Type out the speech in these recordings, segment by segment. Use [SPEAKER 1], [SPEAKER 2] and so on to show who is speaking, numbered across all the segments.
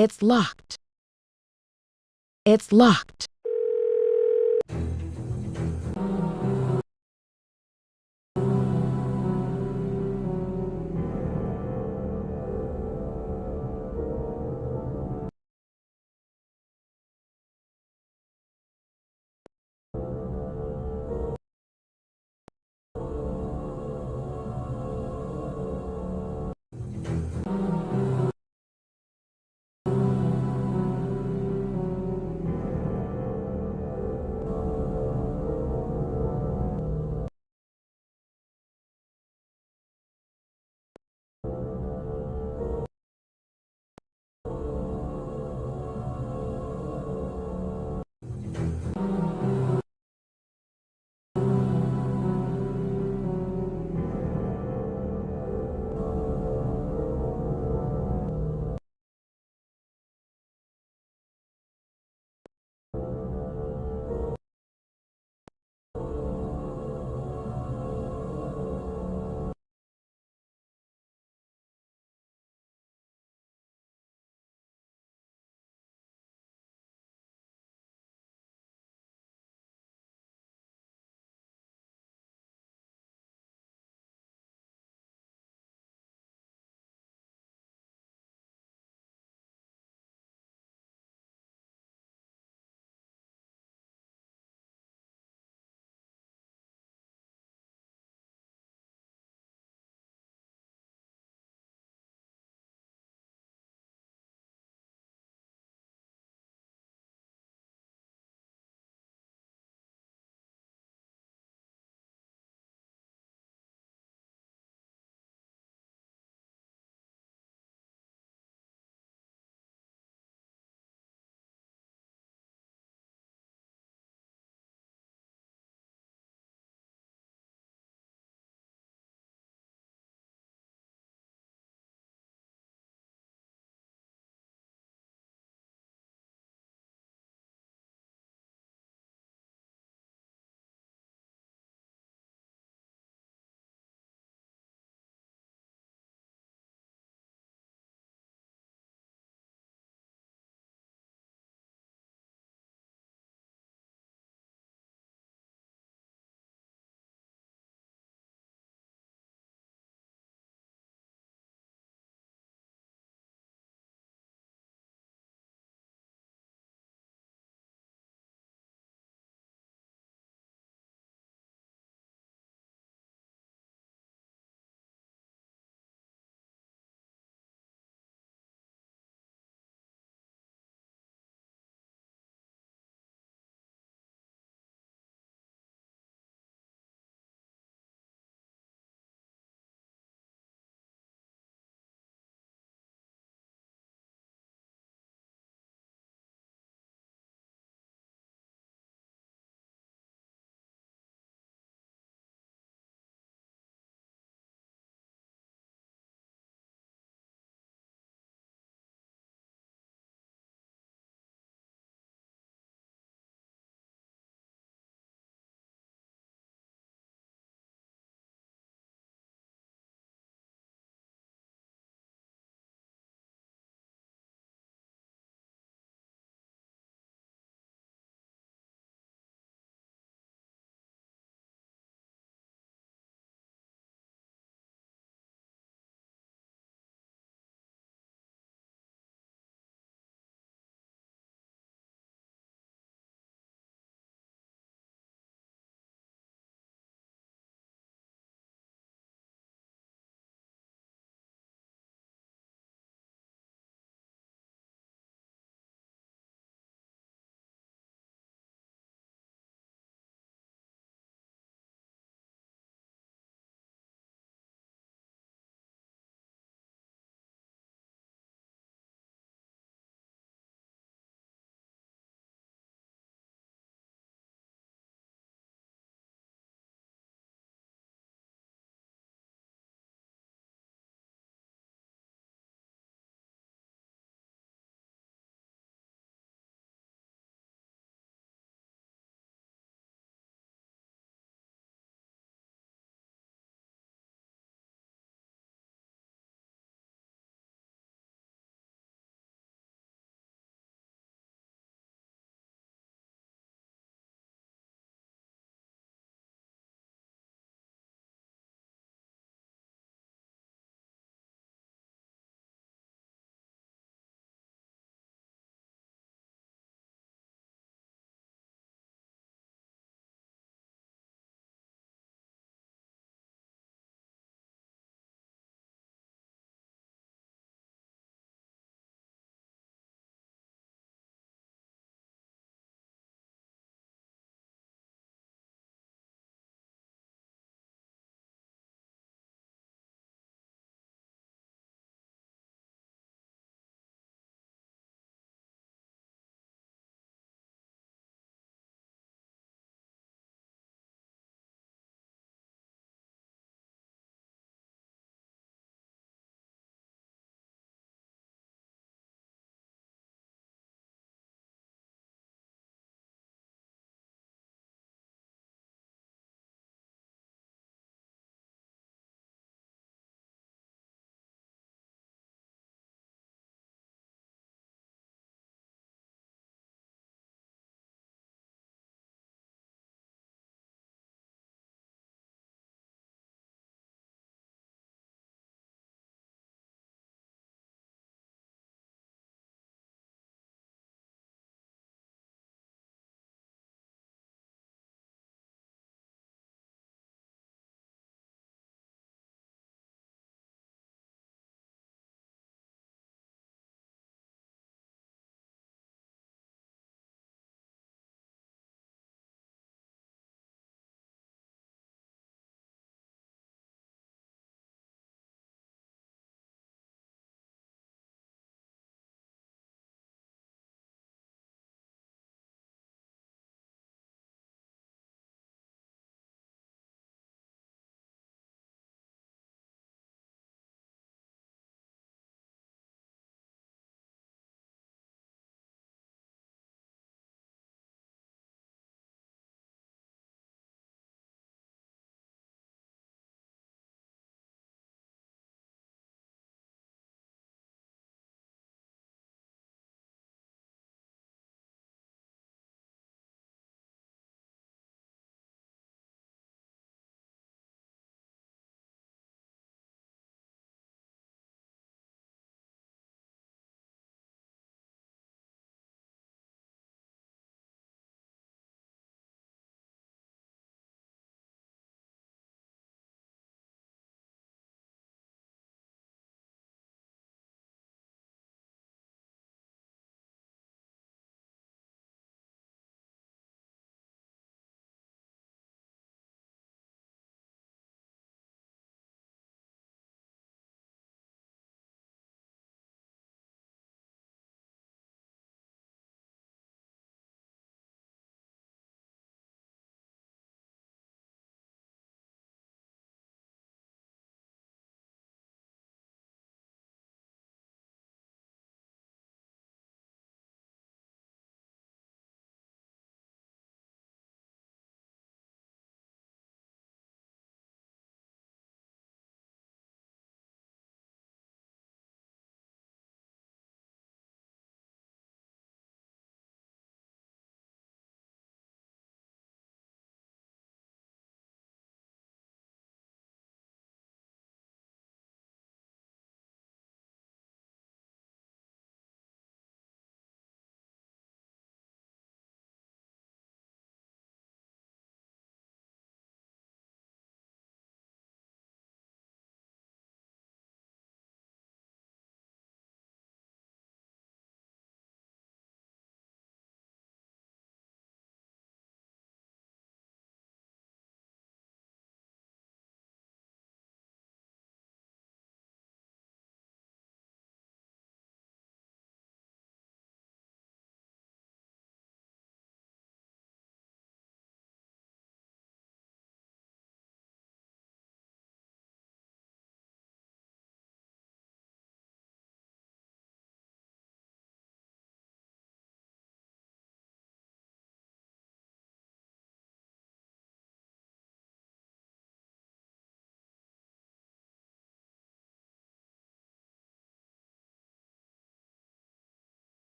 [SPEAKER 1] It's locked. It's locked.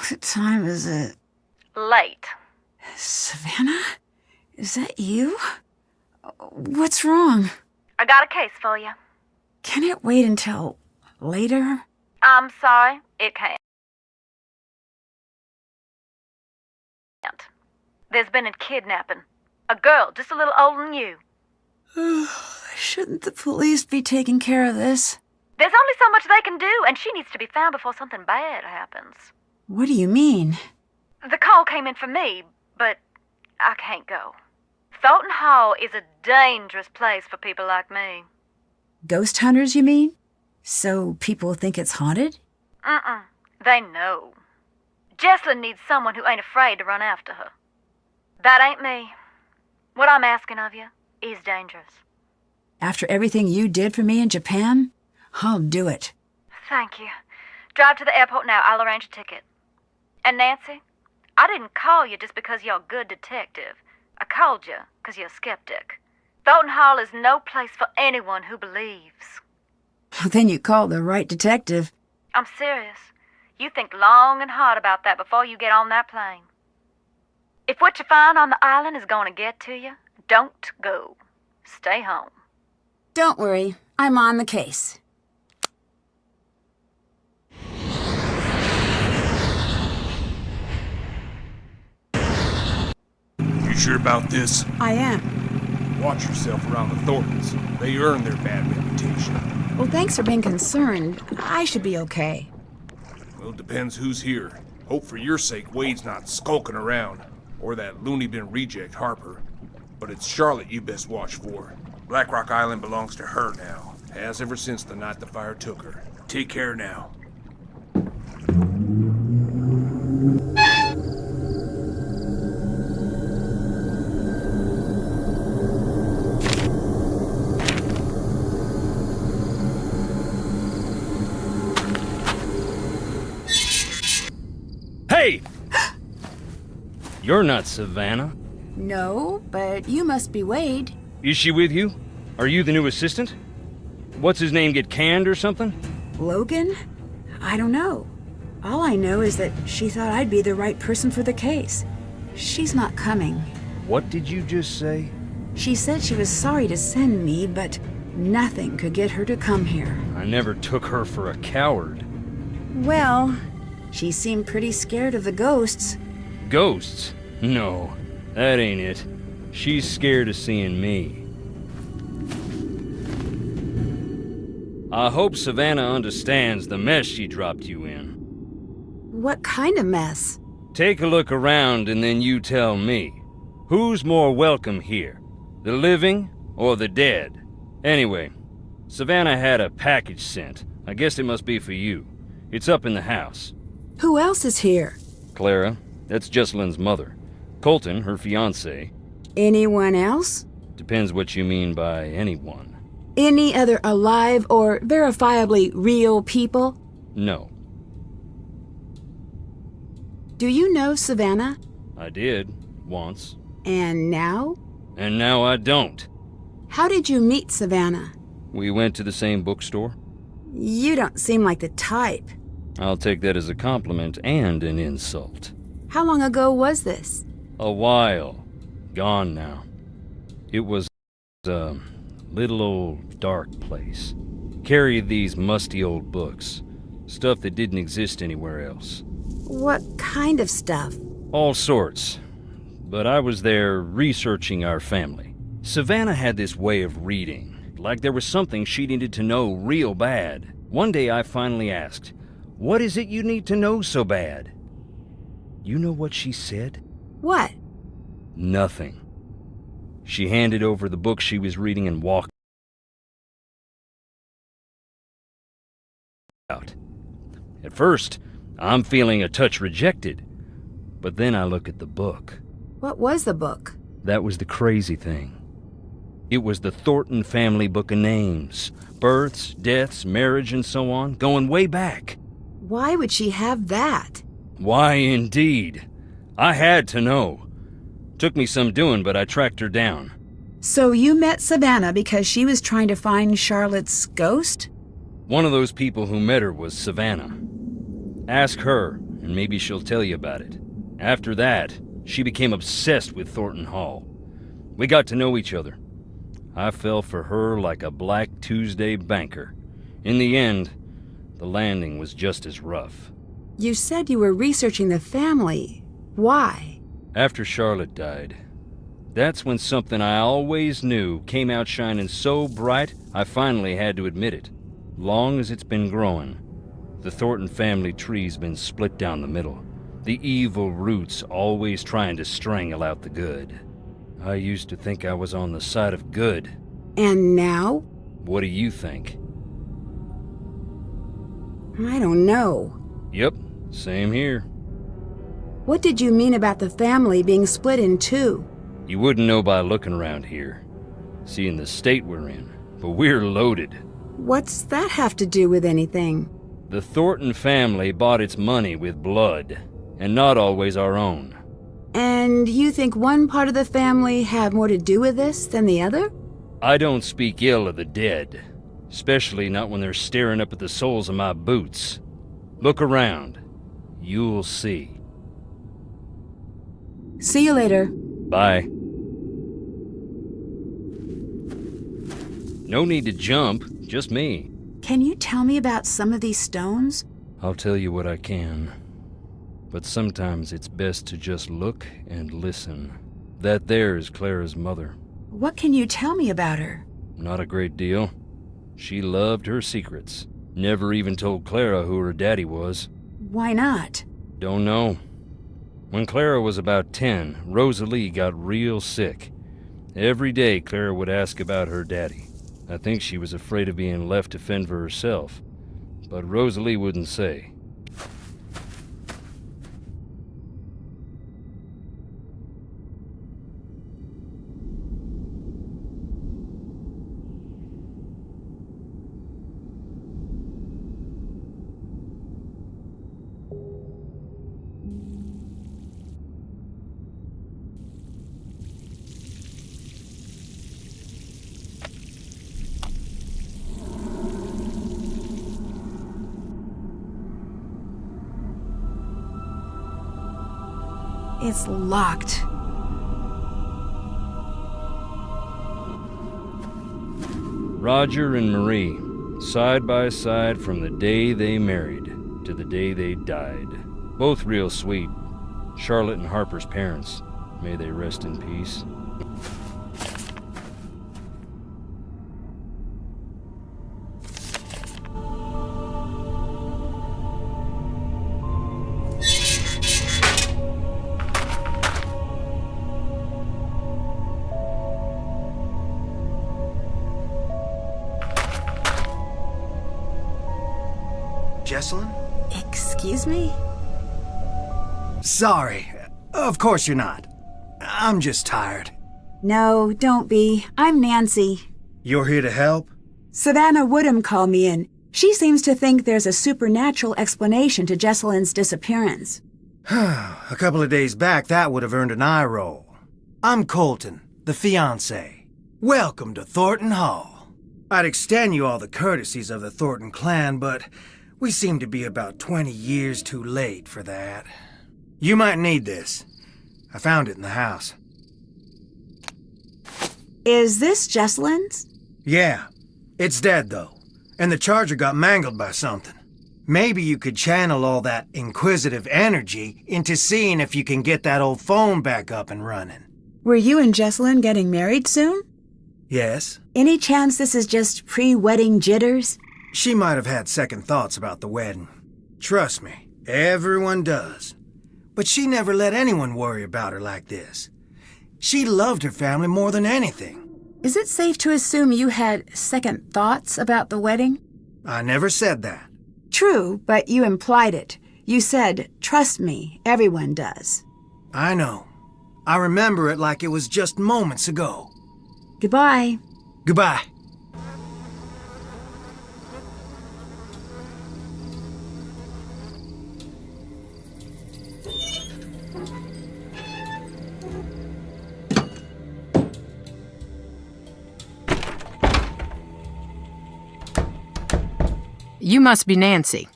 [SPEAKER 2] What time is it?
[SPEAKER 3] Late.
[SPEAKER 2] Savannah? Is that you? What's wrong?
[SPEAKER 3] I got a case for you.
[SPEAKER 2] Can it wait until later?
[SPEAKER 3] I'm sorry, it can't. There's been a kidnapping. A girl just a little older than you.
[SPEAKER 2] Shouldn't the police be taking care of this?
[SPEAKER 3] There's only so much they can do, and she needs to be found before something bad happens.
[SPEAKER 2] What do you mean?
[SPEAKER 3] The call came in for me, but I can't go. Thornton Hall is a dangerous place for people like me.
[SPEAKER 2] Ghost hunters, you mean? So people think it's haunted?
[SPEAKER 3] They know. Jesslyn needs someone who ain't afraid to run after her. That ain't me. What I'm asking of you is dangerous.
[SPEAKER 2] After everything you did for me in Japan, I'll do it.
[SPEAKER 3] Thank you. Drive to the airport now. I'll arrange a ticket. And Nancy, I didn't call you just because you're a good detective. I called you because you're a skeptic. Thornton Hall is no place for anyone who believes.
[SPEAKER 2] Then you called the right detective.
[SPEAKER 3] I'm serious. You think long and hard about that before you get on that plane. If what you find on the island is going to get to you, don't go. Stay home.
[SPEAKER 2] Don't worry, I'm on the case.
[SPEAKER 4] sure about this?
[SPEAKER 2] I am.
[SPEAKER 4] Watch yourself around the Thorntons. They earn their bad reputation.
[SPEAKER 2] Well, thanks for being concerned. I should be okay.
[SPEAKER 4] Well, it depends who's here. Hope for your sake Wade's not skulking around. Or that loony bin reject Harper. But it's Charlotte you best watch for. Black Rock Island belongs to her now. Has ever since the night the fire took her. Take care now.
[SPEAKER 5] Hey! You're not Savannah.
[SPEAKER 2] No, but you must be Wade.
[SPEAKER 5] Is she with you? Are you the new assistant? What's his name, get canned or something?
[SPEAKER 2] Logan? I don't know. All I know is that she thought I'd be the right person for the case. She's not coming.
[SPEAKER 5] What did you just say?
[SPEAKER 2] She said she was sorry to send me, but nothing could get her to come here.
[SPEAKER 5] I never took her for a coward.
[SPEAKER 2] Well, she seemed pretty scared of the ghosts.
[SPEAKER 5] Ghosts? No, that ain't it. She's scared of seeing me. I hope Savannah understands the mess she dropped you in.
[SPEAKER 2] What kind of mess?
[SPEAKER 5] Take a look around and then you tell me. Who's more welcome here? The living or the dead? Anyway, Savannah had a package sent. I guess it must be for you. It's up in the house.
[SPEAKER 2] Who else is here?
[SPEAKER 5] Clara, that's Jesselyn's mother. Colton, her fiancé.
[SPEAKER 2] Anyone else?
[SPEAKER 5] Depends what you mean by anyone.
[SPEAKER 2] Any other alive or verifiably real people?
[SPEAKER 5] No.
[SPEAKER 2] Do you know Savannah?
[SPEAKER 5] I did, once.
[SPEAKER 2] And now?
[SPEAKER 5] And now I don't.
[SPEAKER 2] How did you meet Savannah?
[SPEAKER 5] We went to the same bookstore.
[SPEAKER 2] You don't seem like the type.
[SPEAKER 5] I'll take that as a compliment and an insult.
[SPEAKER 2] How long ago was this?
[SPEAKER 5] A while. Gone now. It was a little old dark place. Carried these musty old books. Stuff that didn't exist anywhere else.
[SPEAKER 2] What kind of stuff?
[SPEAKER 5] All sorts. But I was there researching our family. Savannah had this way of reading, like there was something she needed to know real bad. One day I finally asked, "What is it you need to know so bad?" You know what she said?
[SPEAKER 2] What?
[SPEAKER 5] Nothing. She handed over the book she was reading and walked out. At first, I'm feeling a touch rejected, but then I look at the book.
[SPEAKER 2] What was the book?
[SPEAKER 5] That was the crazy thing. It was the Thornton family book of names. Births, deaths, marriage, and so on, going way back.
[SPEAKER 2] Why would she have that?
[SPEAKER 5] Why, indeed. I had to know. Took me some doing, but I tracked her down.
[SPEAKER 2] So you met Savannah because she was trying to find Charlotte's ghost?
[SPEAKER 5] One of those people who met her was Savannah. Ask her, and maybe she'll tell you about it. After that, she became obsessed with Thornton Hall. We got to know each other. I fell for her like a Black Tuesday banker. In the end, the landing was just as rough.
[SPEAKER 2] You said you were researching the family. Why?
[SPEAKER 5] After Charlotte died, that's when something I always knew came out shining so bright I finally had to admit it. Long as it's been growing, the Thornton family tree's been split down the middle. The evil roots always trying to strangle out the good. I used to think I was on the side of good.
[SPEAKER 2] And now?
[SPEAKER 5] What do you think?
[SPEAKER 2] I don't know.
[SPEAKER 5] Yep, same here.
[SPEAKER 2] What did you mean about the family being split in two?
[SPEAKER 5] You wouldn't know by looking around here, seeing the state we're in, but we're loaded.
[SPEAKER 2] What's that have to do with anything?
[SPEAKER 5] The Thornton family bought its money with blood, and not always our own.
[SPEAKER 2] And you think one part of the family had more to do with this than the other?
[SPEAKER 5] I don't speak ill of the dead, especially not when they're staring up at the soles of my boots. Look around. You'll see.
[SPEAKER 2] See you later.
[SPEAKER 5] Bye. No need to jump, just me.
[SPEAKER 2] Can you tell me about some of these stones?
[SPEAKER 5] I'll tell you what I can. But sometimes it's best to just look and listen. That there is Clara's mother.
[SPEAKER 2] What can you tell me about her?
[SPEAKER 5] Not a great deal. She loved her secrets. Never even told Clara who her daddy was.
[SPEAKER 2] Why not?
[SPEAKER 5] Don't know. When Clara was about 10, Rosalie got real sick. Every day Clara would ask about her daddy. I think she was afraid of being left to fend for herself. But Rosalie wouldn't say.
[SPEAKER 2] It's locked.
[SPEAKER 5] Roger and Marie, side by side from the day they married to the day they died. Both real sweet. Charlotte and Harper's parents. May they rest in peace.
[SPEAKER 6] Jessalyn?
[SPEAKER 2] Excuse me?
[SPEAKER 6] Sorry. Of course you're not. I'm just tired.
[SPEAKER 2] No, don't be. I'm Nancy.
[SPEAKER 6] You're here to help?
[SPEAKER 2] Savannah Woodham called me in. She seems to think there's a supernatural explanation to Jessalyn's disappearance.
[SPEAKER 6] A couple of days back, that would have earned an eye roll. I'm Colton, the fiancé. Welcome to Thornton Hall. I'd extend you all the courtesies of the Thornton clan, but we seem to be about 20 years too late for that. You might need this. I found it in the house.
[SPEAKER 2] Is this Jessalyn's?
[SPEAKER 6] Yeah. It's dead, though. And the charger got mangled by something. Maybe you could channel all that inquisitive energy into seeing if you can get that old phone back up and running.
[SPEAKER 2] Were you and Jessalyn getting married soon?
[SPEAKER 6] Yes?
[SPEAKER 2] Any chance this is just pre-wedding jitters?
[SPEAKER 6] She might have had second thoughts about the wedding. Trust me, everyone does. But she never let anyone worry about her like this. She loved her family more than anything.
[SPEAKER 2] Is it safe to assume you had second thoughts about the wedding?
[SPEAKER 6] I never said that.
[SPEAKER 2] True, but you implied it. You said, trust me, everyone does.
[SPEAKER 6] I know. I remember it like it was just moments ago.
[SPEAKER 2] Goodbye.
[SPEAKER 6] Goodbye.
[SPEAKER 7] You must be Nancy.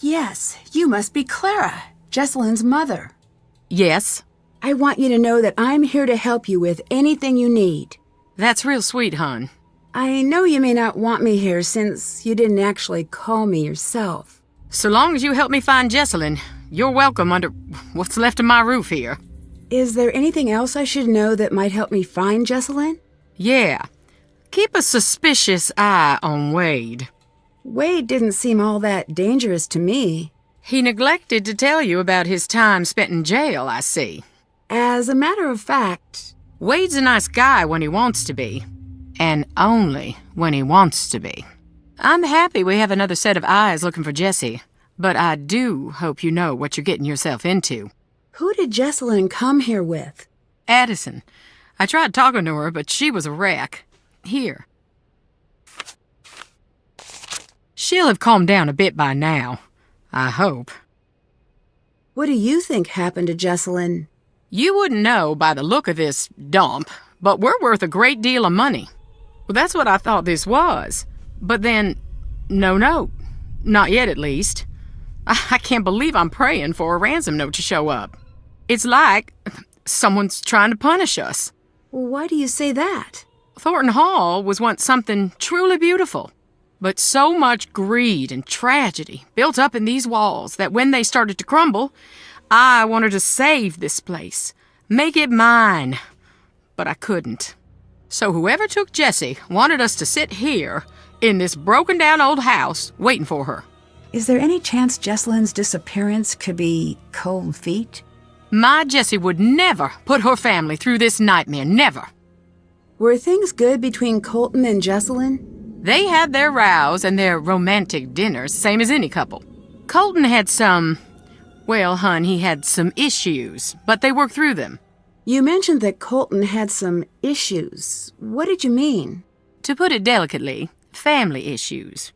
[SPEAKER 2] Yes, you must be Clara, Jessalyn's mother.
[SPEAKER 7] Yes.
[SPEAKER 2] I want you to know that I'm here to help you with anything you need.
[SPEAKER 7] That's real sweet, hon.
[SPEAKER 2] I know you may not want me here since you didn't actually call me yourself.
[SPEAKER 7] So long as you help me find Jessalyn, you're welcome under what's left of my roof here.
[SPEAKER 2] Is there anything else I should know that might help me find Jessalyn?
[SPEAKER 7] Yeah. Keep a suspicious eye on Wade.
[SPEAKER 2] Wade didn't seem all that dangerous to me.
[SPEAKER 7] He neglected to tell you about his time spent in jail, I see.
[SPEAKER 2] As a matter of fact...
[SPEAKER 7] Wade's a nice guy when he wants to be. And only when he wants to be. I'm happy we have another set of eyes looking for Jessie, but I do hope you know what you're getting yourself into.
[SPEAKER 2] Who did Jessalyn come here with?
[SPEAKER 7] Addison. I tried talking to her, but she was a wreck. Here. She'll have calmed down a bit by now. I hope.
[SPEAKER 2] What do you think happened to Jessalyn?
[SPEAKER 7] You wouldn't know by the look of this dump, but we're worth a great deal of money. Well, that's what I thought this was. But then, no, not yet at least. I can't believe I'm praying for a ransom note to show up. It's like someone's trying to punish us.
[SPEAKER 2] Why do you say that?
[SPEAKER 7] Thornton Hall was once something truly beautiful. But so much greed and tragedy built up in these walls that when they started to crumble, I wanted to save this place, make it mine. but I couldn't. So whoever took Jessie wanted us to sit here in this broken-down old house waiting for her.
[SPEAKER 2] Is there any chance Jesselyn's disappearance could be cold feet?
[SPEAKER 7] My Jessie would never put her family through this nightmare, never.
[SPEAKER 2] Were things good between Colton and Jesselyn?
[SPEAKER 7] They had their rows and their romantic dinners, same as any couple. Colton had well, hon, he had some issues, but they worked through them.
[SPEAKER 2] You mentioned that Colton had some issues. What did you mean?
[SPEAKER 7] To put it delicately, family issues.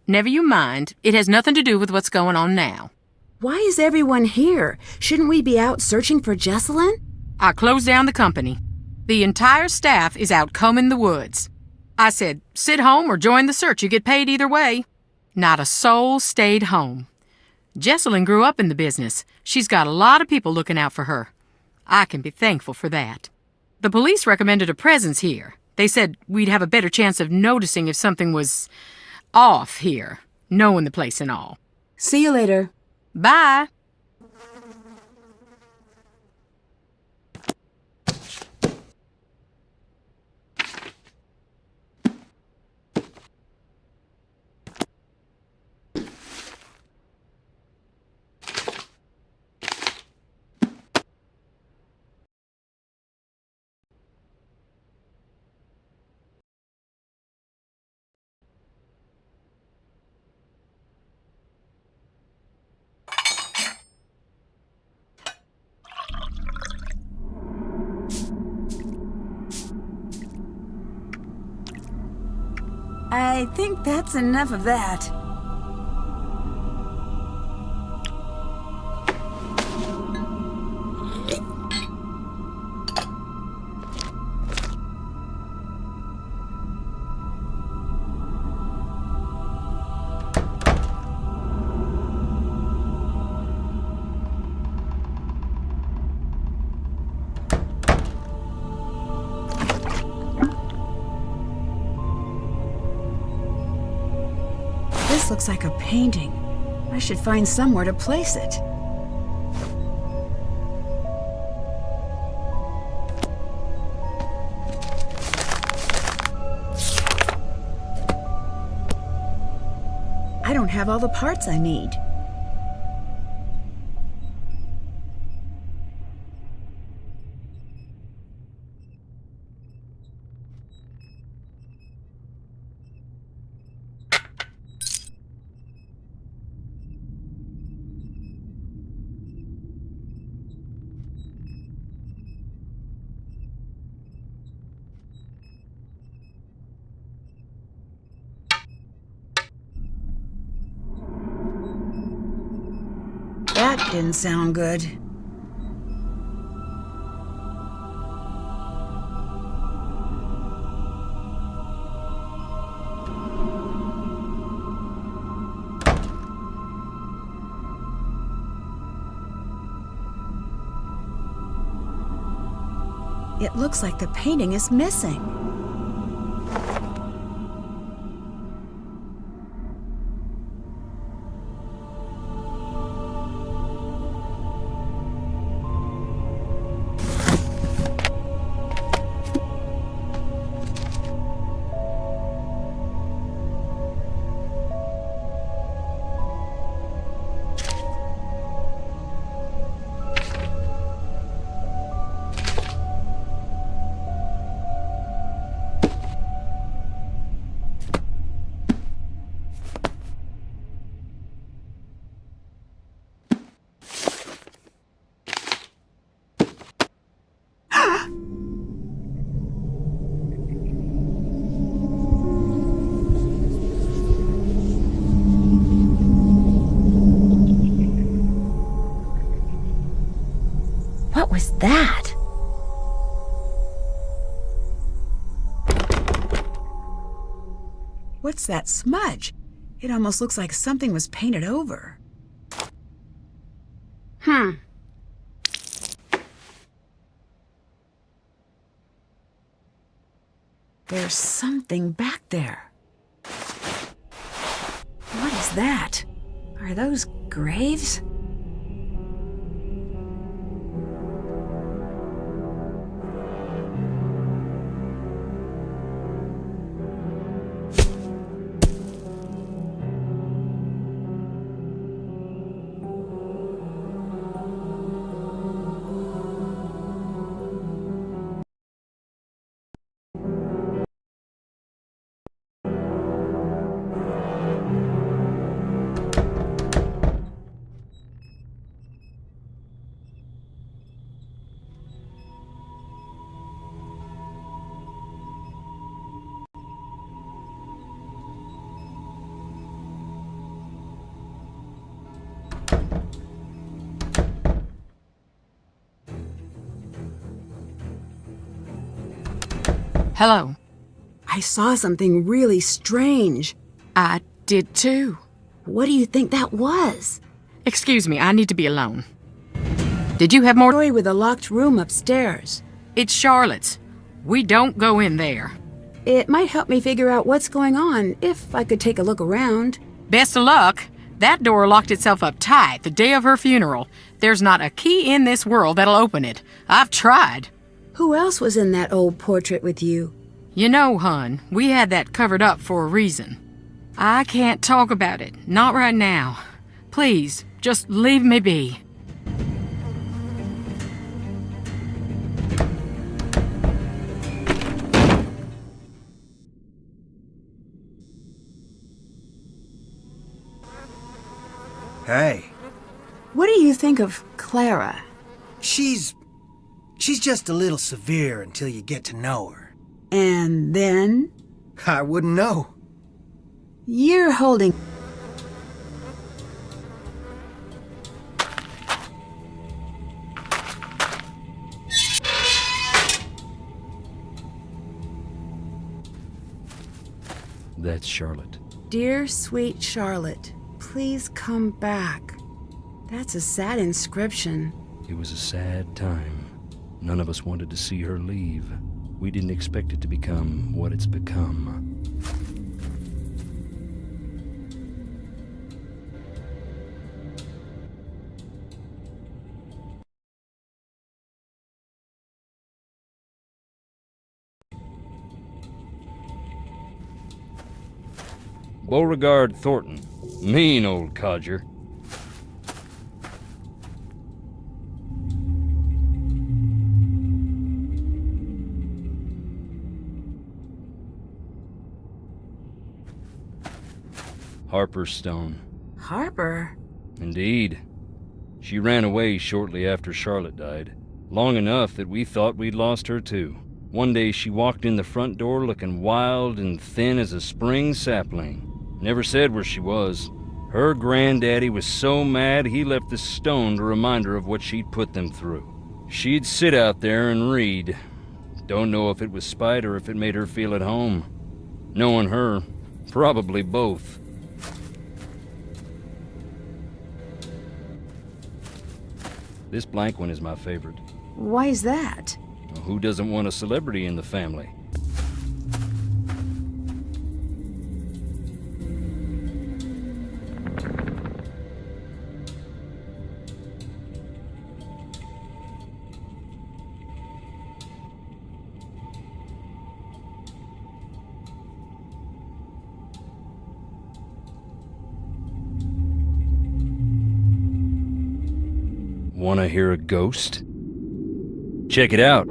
[SPEAKER 7] Never you mind, it has nothing to do with what's going on now.
[SPEAKER 2] Why is everyone here? Shouldn't we be out searching for Jesselyn?
[SPEAKER 7] I closed down the company. The entire staff is out combing the woods. I said, sit home or join the search. You get paid either way. Not a soul stayed home. Jesselyn grew up in the business. She's got a lot of people looking out for her. I can be thankful for that. The police recommended a presence here. They said we'd have a better chance of noticing if something was off here, knowing the place and all.
[SPEAKER 2] See you later.
[SPEAKER 7] Bye.
[SPEAKER 2] I think that's enough of that. This looks like a painting. I should find somewhere to place it. I don't have all the parts I need. That didn't sound good. It looks like the painting is missing. What was that? What's that smudge? It almost looks like something was painted over. There's something back there. What is that? Are those graves?
[SPEAKER 7] Hello.
[SPEAKER 2] I saw something really strange.
[SPEAKER 7] I did too.
[SPEAKER 2] What do you think that was?
[SPEAKER 7] Excuse me, I need to be alone. Did you have more?
[SPEAKER 2] Story with a locked room upstairs.
[SPEAKER 7] It's Charlotte's. We don't go in there.
[SPEAKER 2] It might help me figure out what's going on if I could take a look around.
[SPEAKER 7] Best of luck. That door locked itself up tight the day of her funeral. There's not a key in this world that'll open it. I've tried.
[SPEAKER 2] Who else was in that old portrait with you?
[SPEAKER 7] You know, hon, we had that covered up for a reason. I can't talk about it. Not right now. Please, just leave me be.
[SPEAKER 6] Hey,
[SPEAKER 2] What do you think of Clara?
[SPEAKER 6] she's just a little severe until you get to know her.
[SPEAKER 2] And then?
[SPEAKER 6] I wouldn't know.
[SPEAKER 2] You're holding...
[SPEAKER 5] That's Charlotte.
[SPEAKER 2] Dear sweet Charlotte, please come back. That's a sad inscription.
[SPEAKER 5] It was a sad time. None of us wanted to see her leave. We didn't expect it to become what it's become. Beauregard Thornton. Mean old codger. Harper Stone.
[SPEAKER 2] Harper?
[SPEAKER 5] Indeed. She ran away shortly after Charlotte died. Long enough that we thought we'd lost her too. One day she walked in the front door looking wild and thin as a spring sapling. Never said where she was. Her granddaddy was so mad he left the stone to remind her of what she'd put them through. She'd sit out there and read. Don't know if it was spite or if it made her feel at home. Knowing her, probably both. This blank one is my favorite.
[SPEAKER 2] Why is that?
[SPEAKER 5] Who doesn't want a celebrity in the family? Wanna hear a ghost? Check it out.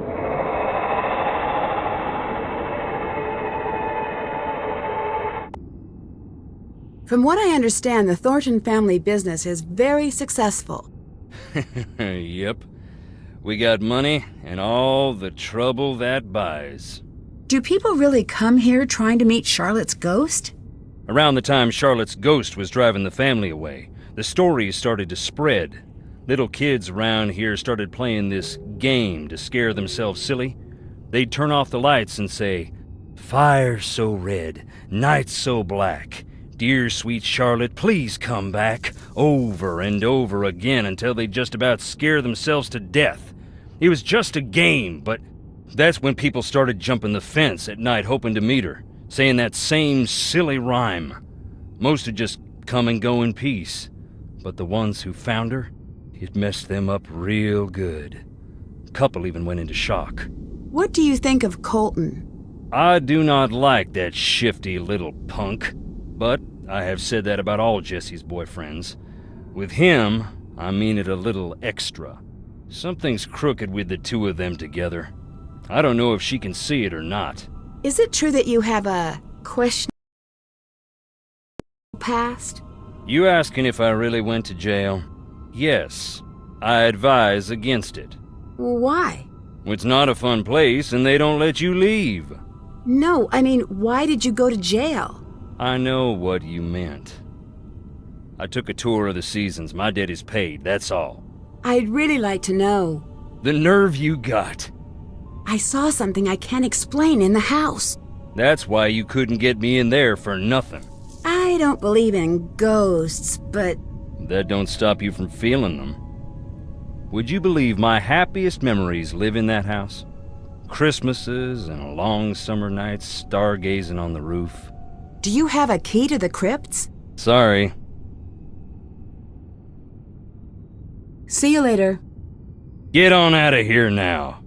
[SPEAKER 2] From what I understand, the Thornton family business is very successful.
[SPEAKER 5] Yep. We got money and all the trouble that buys.
[SPEAKER 2] Do people really come here trying to meet Charlotte's ghost?
[SPEAKER 5] Around the time Charlotte's ghost was driving the family away, the stories started to spread. Little kids around here started playing this game to scare themselves silly. They'd turn off the lights and say, "Fire so red, night so black. Dear sweet Charlotte, please come back," over and over again until they'd just about scare themselves to death. It was just a game, but that's when people started jumping the fence at night hoping to meet her, saying that same silly rhyme. Most would just come and go in peace, but the ones who found her, it messed them up real good. A couple even went into shock.
[SPEAKER 2] What do you think of Colton?
[SPEAKER 5] I do not like that shifty little punk, but I have said that about all Jesse's boyfriends. With him, I mean it a little extra. Something's crooked with the two of them together. I don't know if she can see it or not.
[SPEAKER 2] Is it true that you have a questionable past?
[SPEAKER 5] You asking if I really went to jail? Yes. I advise against it.
[SPEAKER 2] Why?
[SPEAKER 5] It's not a fun place and they don't let you leave.
[SPEAKER 2] No, I mean, why did you go to jail?
[SPEAKER 5] I know what you meant. I took a tour of the seasons. My debt is paid, that's all.
[SPEAKER 2] I'd really like to know.
[SPEAKER 5] The nerve you got.
[SPEAKER 2] I saw something I can't explain in the house.
[SPEAKER 5] That's why you couldn't get me in there for nothing.
[SPEAKER 2] I don't believe in ghosts, but
[SPEAKER 5] That don't stop you from feeling them. Would you believe my happiest memories live in that house? Christmases and long summer nights stargazing on the roof.
[SPEAKER 2] do you have a key to the crypts?
[SPEAKER 5] Sorry.
[SPEAKER 2] See you later.
[SPEAKER 5] Get on out of here now.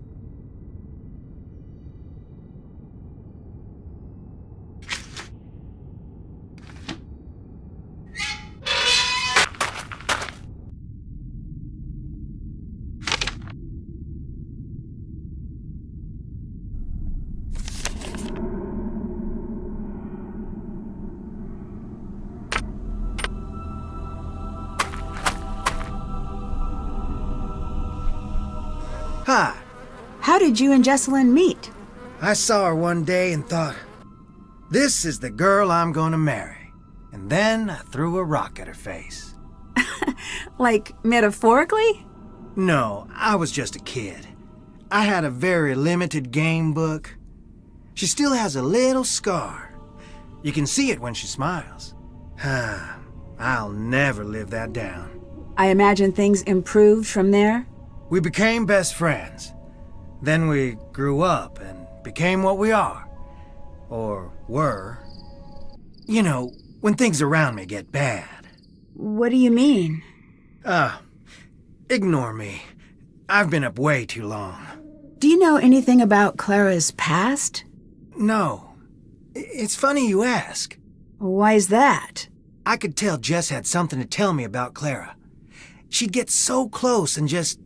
[SPEAKER 6] Hi.
[SPEAKER 2] How did you and Jessalyn meet?
[SPEAKER 6] I saw her one day and thought, this is the girl I'm gonna marry. And then I threw a rock at her face.
[SPEAKER 2] Like, metaphorically?
[SPEAKER 6] No, I was just a kid. I had a very limited game book. She still has a little scar. You can see it when she smiles. I'll never live that down.
[SPEAKER 2] I imagine things improved from there.
[SPEAKER 6] We became best friends. Then we grew up and became what we are. Or were. You know, when things around me get bad.
[SPEAKER 2] What do you mean?
[SPEAKER 6] Ignore me. I've been up way too long.
[SPEAKER 2] Do you know anything about Clara's past?
[SPEAKER 6] No. It's funny you ask.
[SPEAKER 2] Why is that?
[SPEAKER 6] I could tell Jess had something to tell me about Clara. She'd get so close and just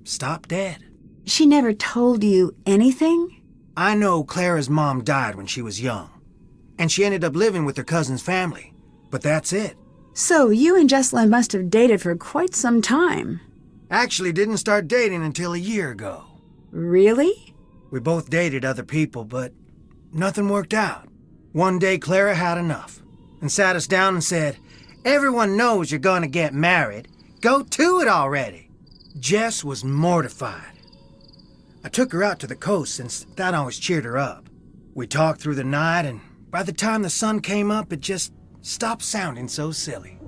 [SPEAKER 6] stop dead.
[SPEAKER 2] She never told you anything?
[SPEAKER 6] I know Clara's mom died when she was young, and she ended up living with her cousin's family. But that's it.
[SPEAKER 2] So you and Jessalyn must have dated for quite some time.
[SPEAKER 6] Actually didn't start dating until a year ago.
[SPEAKER 2] Really?
[SPEAKER 6] We both dated other people, but nothing worked out. One day Clara had enough and sat us down and said, "Everyone knows you're gonna get married. Go to it already." Jess was mortified. I took her out to the coast since that always cheered her up. We talked through the night, and by the time the sun came up, it just stopped sounding so silly.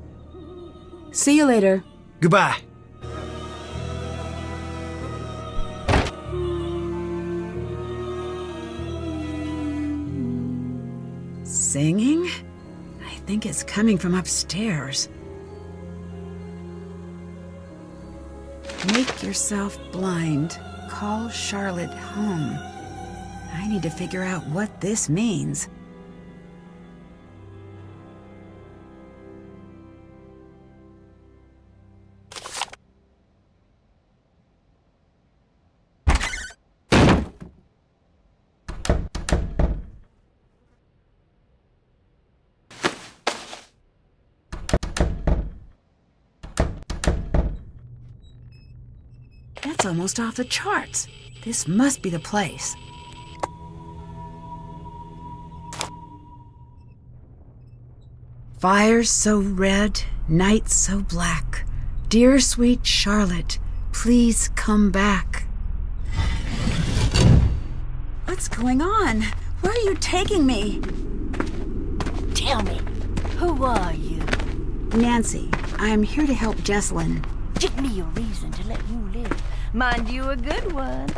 [SPEAKER 2] See you later.
[SPEAKER 6] Goodbye.
[SPEAKER 2] Singing? I think it's coming from upstairs. Make yourself blind. Call Charlotte home. I need to figure out what this means. That's almost off the charts. This must be the place. Fires so red, nights so black. Dear sweet Charlotte, please come back. What's going on? Where are you taking me?
[SPEAKER 8] Tell me, who are you?
[SPEAKER 2] Nancy, I'm here to help Jessalyn.
[SPEAKER 8] Give me a reason to let you live. Mind you, a good one.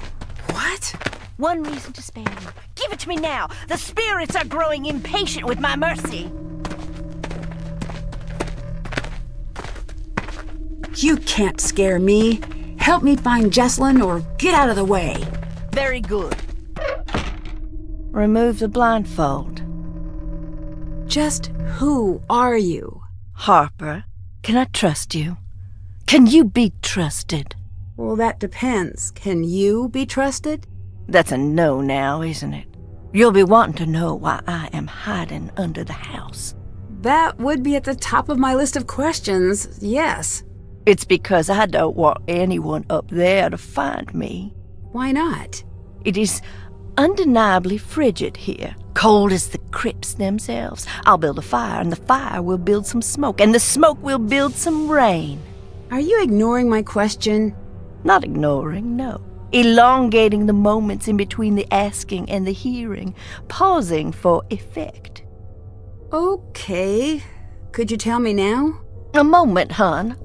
[SPEAKER 2] What?
[SPEAKER 8] One reason to spare you. Give it to me now. The spirits are growing impatient with my mercy.
[SPEAKER 2] You can't scare me. Help me find Jessalyn or get out of the way.
[SPEAKER 8] Very good. Remove the blindfold.
[SPEAKER 2] Just who are you?
[SPEAKER 8] Harper, can I trust you? Can you be trusted?
[SPEAKER 2] Well, that depends. Can you be trusted?
[SPEAKER 8] That's a no now, isn't it? You'll be wanting to know why I am hiding under the house.
[SPEAKER 2] That would be at the top of my list of questions, yes.
[SPEAKER 8] It's because I don't want anyone up there to find me.
[SPEAKER 2] Why not?
[SPEAKER 8] It is undeniably frigid here, cold as the crypts themselves. I'll build a fire, and the fire will build some smoke, and the smoke will build some rain.
[SPEAKER 2] Are you ignoring my question?
[SPEAKER 8] Not ignoring, no. elongating the moments in between the asking and the hearing, pausing for effect.
[SPEAKER 2] Okay. Could you tell me now?
[SPEAKER 8] A moment, hon.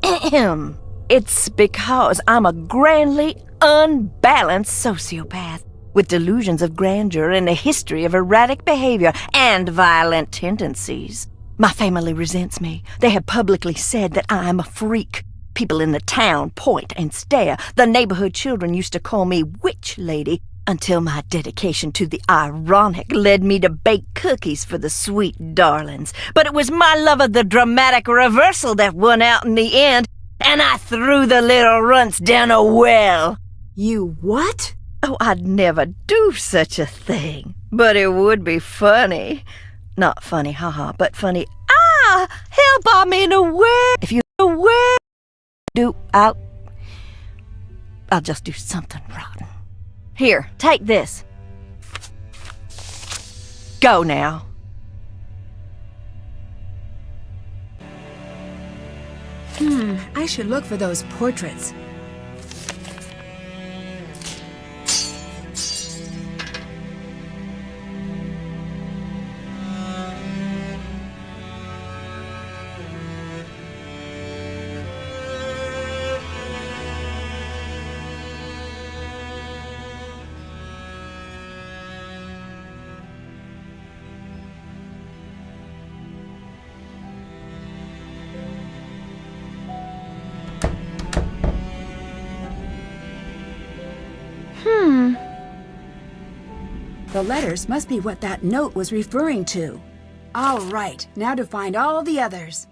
[SPEAKER 8] Ahem. It's because I'm a grandly unbalanced sociopath with delusions of grandeur and a history of erratic behavior and violent tendencies. My family resents me. They have publicly said that I'm a freak. People in the town point and stare. The neighborhood children used to call me Witch Lady until my dedication to the ironic led me to bake cookies for the sweet darlings. But it was my love of the dramatic reversal that won out in the end, and I threw the little runts down a well.
[SPEAKER 2] You what?
[SPEAKER 8] Oh, I'd never do such a thing. But it would be funny. Not funny, haha, but funny. Ah! Help, I'm in a well. If you I'll just do something rotten. Here, take this. Go now.
[SPEAKER 2] I should look for those portraits. The letters must be what that note was referring to. All right, now to find all the others.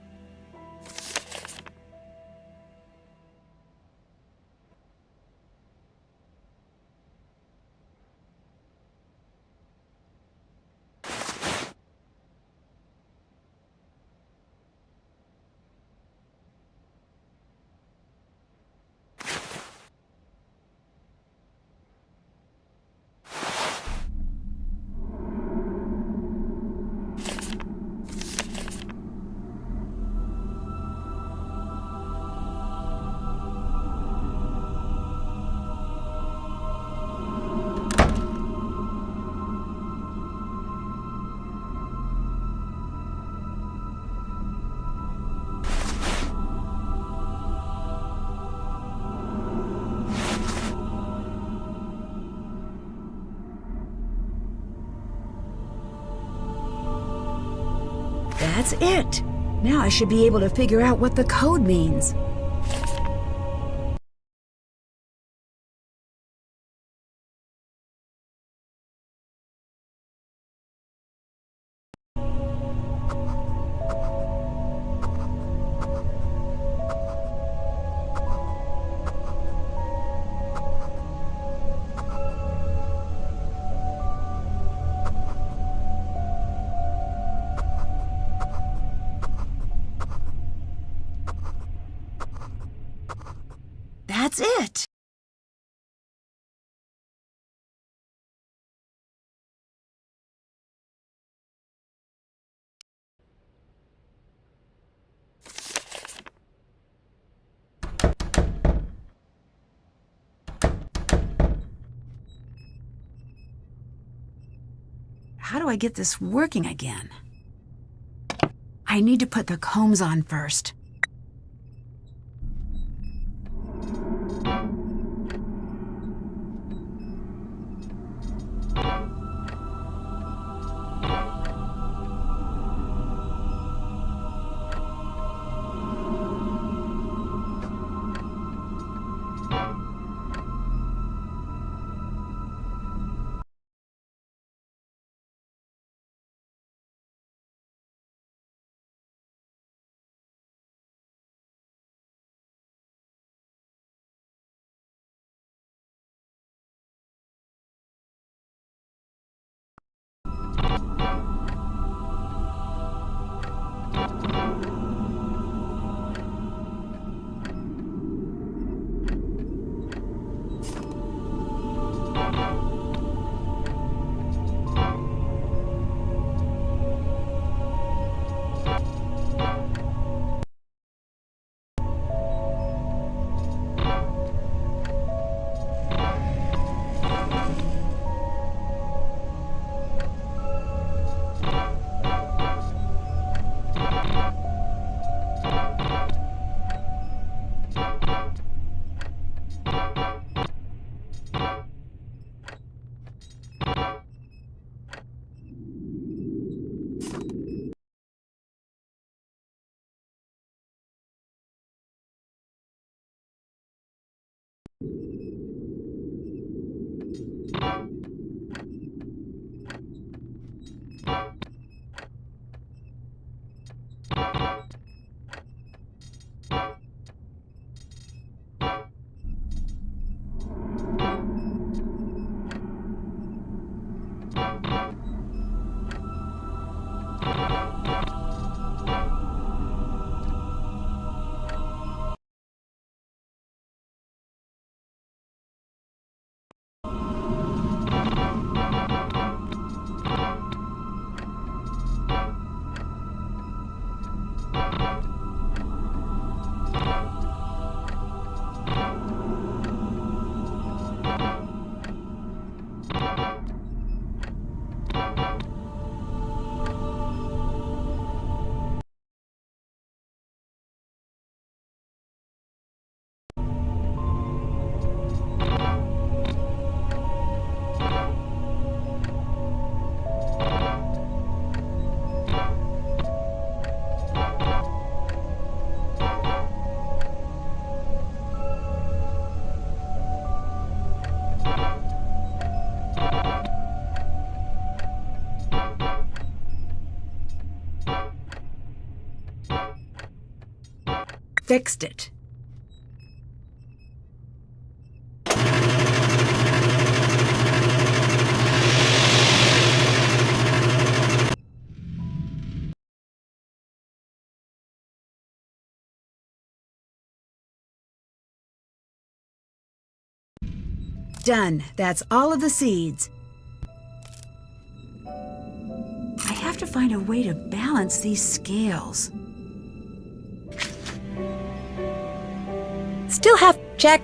[SPEAKER 2] That's it. Now I should be able to figure out what the code means. That's it. How do I get this working again? I need to put the combs on first. Fixed it. Done. That's all of the seeds. I have to find a way to balance these scales.
[SPEAKER 8] Still have check.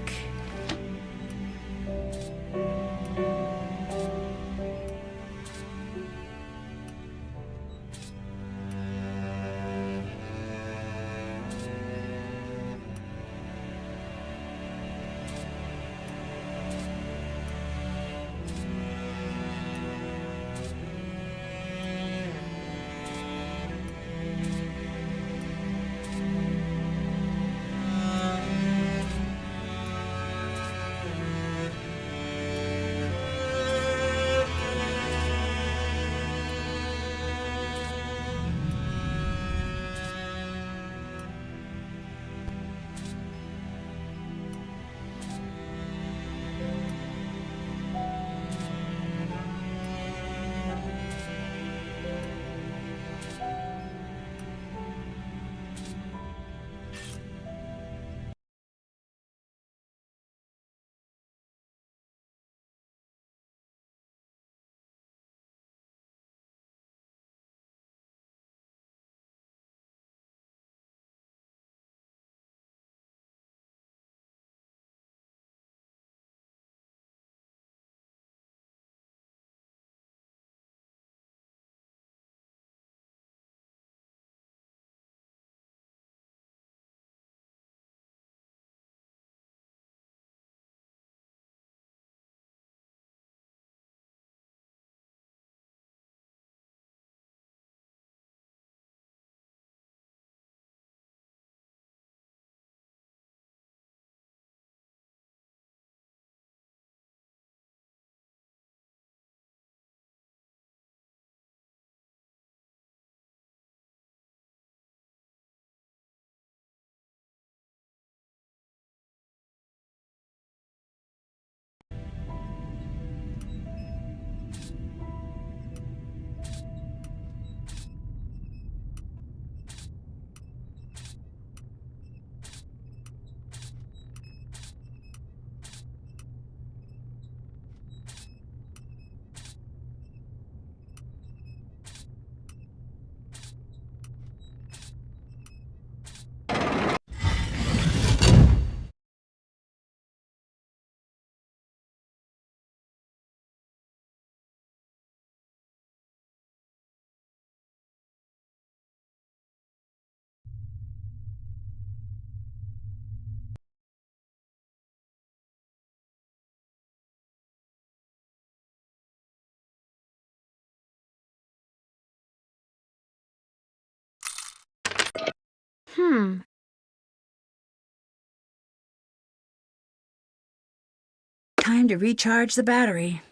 [SPEAKER 2] Time to recharge the battery.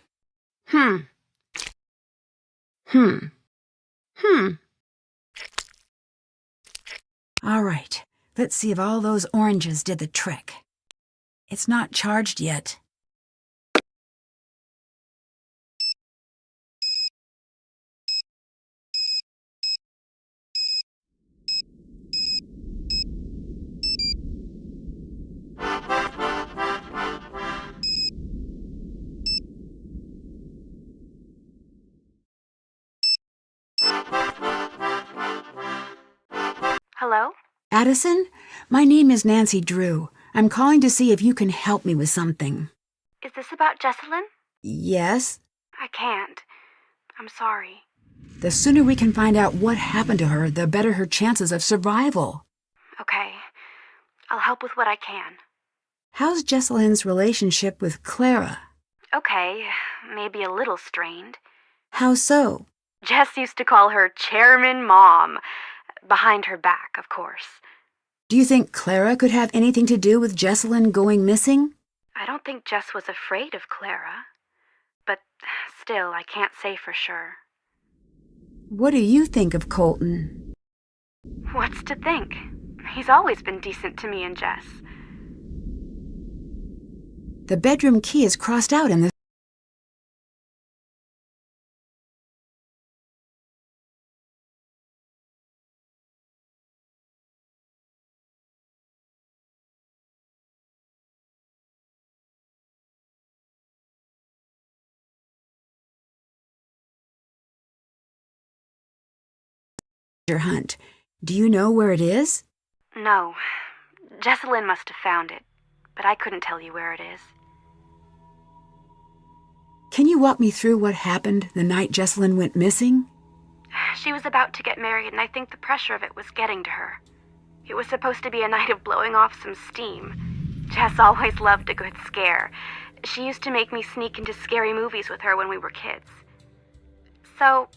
[SPEAKER 7] Hmm.
[SPEAKER 2] All right, let's see if all those oranges did the trick. It's not charged yet.
[SPEAKER 3] Hello?
[SPEAKER 2] Addison, my name is Nancy Drew. I'm calling to see if you can help me with something.
[SPEAKER 3] Is this about Jessalyn?
[SPEAKER 2] Yes?
[SPEAKER 3] I can't. I'm sorry.
[SPEAKER 2] The sooner we can find out what happened to her, the better her chances of survival.
[SPEAKER 3] Okay. I'll help with what I can.
[SPEAKER 2] How's Jessalyn's relationship with Clara?
[SPEAKER 3] Okay, maybe a little strained.
[SPEAKER 2] How so?
[SPEAKER 3] Jess used to call her Chairman Mom. Behind her back, of course.
[SPEAKER 2] Do you think Clara could have anything to do with Jessalyn going missing?
[SPEAKER 3] I don't think Jess was afraid of Clara. But still, I can't say for sure.
[SPEAKER 2] What do you think of Colton?
[SPEAKER 3] What's to think? He's always been decent to me and Jess.
[SPEAKER 2] The bedroom key is crossed out in the hunt. Do you know where it is?
[SPEAKER 3] No. Jessalyn must have found it, but I couldn't tell you where it is.
[SPEAKER 2] Can you walk me through what happened the night Jessalyn went missing?
[SPEAKER 3] She was about to get married, and I think the pressure of it was getting to her. It was supposed to be a night of blowing off some steam. Jess always loved a good scare. She used to make me sneak into scary movies with her when we were kids. So,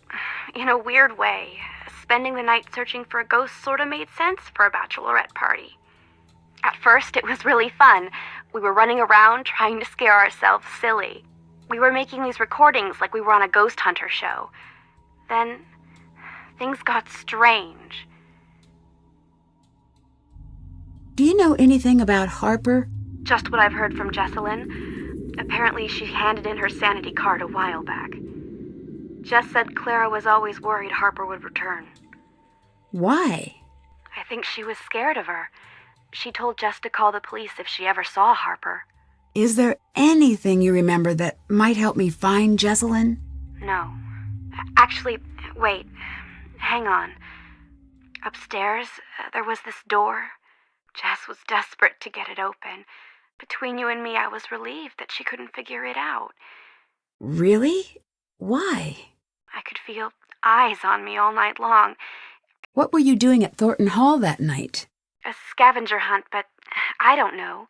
[SPEAKER 3] in a weird way, spending the night searching for a ghost sort of made sense for a bachelorette party. At first, it was really fun. We were running around trying to scare ourselves silly. We were making these recordings like we were on a ghost hunter show. Then, things got strange.
[SPEAKER 2] Do you know anything about Harper?
[SPEAKER 3] Just what I've heard from Jessalyn. Apparently, she handed in her sanity card a while back. Jess said Clara was always worried Harper would return.
[SPEAKER 2] Why?
[SPEAKER 3] I think she was scared of her. She told Jess to call the police if she ever saw Harper.
[SPEAKER 2] Is there anything you remember that might help me find Jessalyn?
[SPEAKER 3] No. Actually, wait. Hang on. Upstairs, there was this door. Jess was desperate to get it open. Between you and me, I was relieved that she couldn't figure it out.
[SPEAKER 2] Really? Why?
[SPEAKER 3] I could feel eyes on me all night long.
[SPEAKER 2] What were you doing at Thornton Hall that night?
[SPEAKER 3] A scavenger hunt, but I don't know.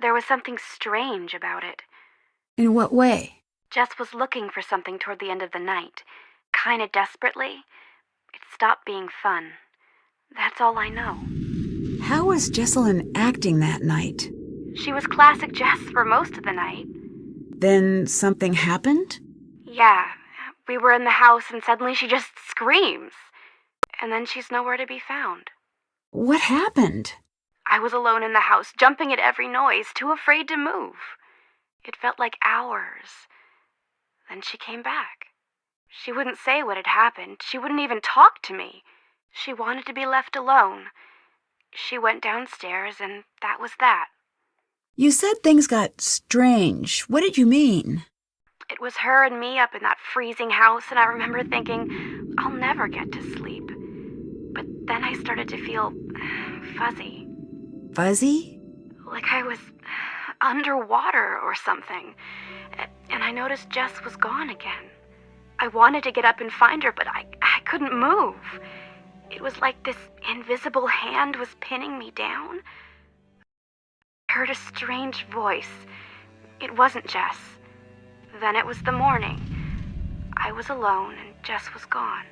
[SPEAKER 3] There was something strange about it.
[SPEAKER 2] In what way?
[SPEAKER 3] Jess was looking for something toward the end of the night. Kinda desperately. It stopped being fun. That's all I know.
[SPEAKER 2] How was Jessalyn acting that night?
[SPEAKER 3] She was classic Jess for most of the night.
[SPEAKER 2] Then something happened?
[SPEAKER 3] Yeah, we were in the house and suddenly she just screams. And then she's nowhere to be found.
[SPEAKER 2] What happened?
[SPEAKER 3] I was alone in the house, jumping at every noise, too afraid to move. It felt like hours. Then she came back. She wouldn't say what had happened. She wouldn't even talk to me. She wanted to be left alone. She went downstairs, and that was that.
[SPEAKER 2] You said things got strange. What did you mean?
[SPEAKER 3] It was her and me up in that freezing house, and I remember thinking, I'll never get to sleep. But then I started to feel fuzzy.
[SPEAKER 2] Fuzzy?
[SPEAKER 3] Like I was underwater or something. And I noticed Jess was gone again. I wanted to get up and find her, but I couldn't move. It was like this invisible hand was pinning me down. I heard a strange voice. It wasn't Jess. Then it was the morning. I was alone and Jess was gone.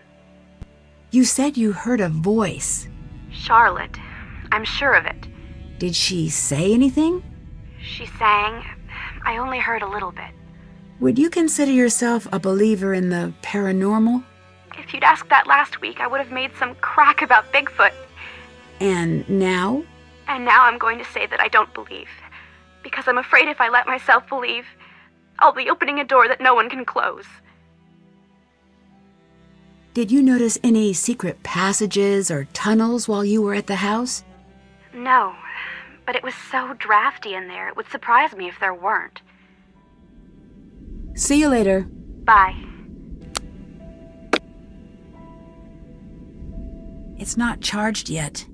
[SPEAKER 2] You said you heard a voice.
[SPEAKER 3] Charlotte. I'm sure of it.
[SPEAKER 2] Did she say anything?
[SPEAKER 3] She sang,
[SPEAKER 9] I only heard a little bit.
[SPEAKER 2] Would you consider yourself a believer in the paranormal?
[SPEAKER 9] If you'd asked that last week, I would have made some crack about Bigfoot.
[SPEAKER 2] And now?
[SPEAKER 9] And now I'm going to say that I don't believe. Because I'm afraid if I let myself believe, I'll be opening a door that no one can close.
[SPEAKER 2] Did you notice any secret passages or tunnels while you were at the house?
[SPEAKER 9] No, but it was so drafty in there, it would surprise me if there weren't.
[SPEAKER 2] See you later.
[SPEAKER 9] Bye.
[SPEAKER 2] It's not charged yet.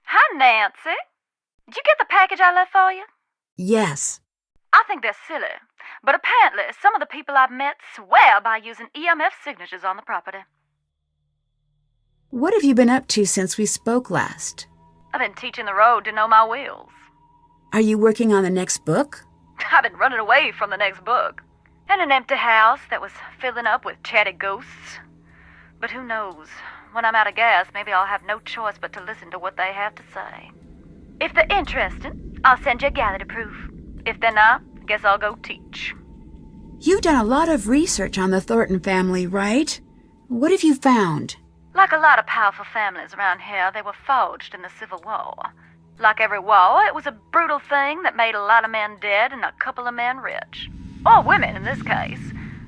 [SPEAKER 3] Hi, Nancy. Did you get the package I left for you?
[SPEAKER 2] Yes.
[SPEAKER 3] I think they're silly, but apparently some of the people I've met swear by using EMF signatures on the property.
[SPEAKER 2] What have you been up to since we spoke last?
[SPEAKER 3] I've been teaching the road to know my wheels.
[SPEAKER 2] Are you working on the next book?
[SPEAKER 3] I've been running away from the next book. And an empty house that was filling up with chatty ghosts. But who knows? When I'm out of gas, maybe I'll have no choice but to listen to what they have to say. If they're interested, I'll send you a gallery proof. If they're not, guess I'll go teach.
[SPEAKER 2] You've done a lot of research on the Thornton family, right? What have you found?
[SPEAKER 3] Like a lot of powerful families around here, they were forged in the Civil War. Like every war, it was a brutal thing that made a lot of men dead and a couple of men rich. Or women, in this case.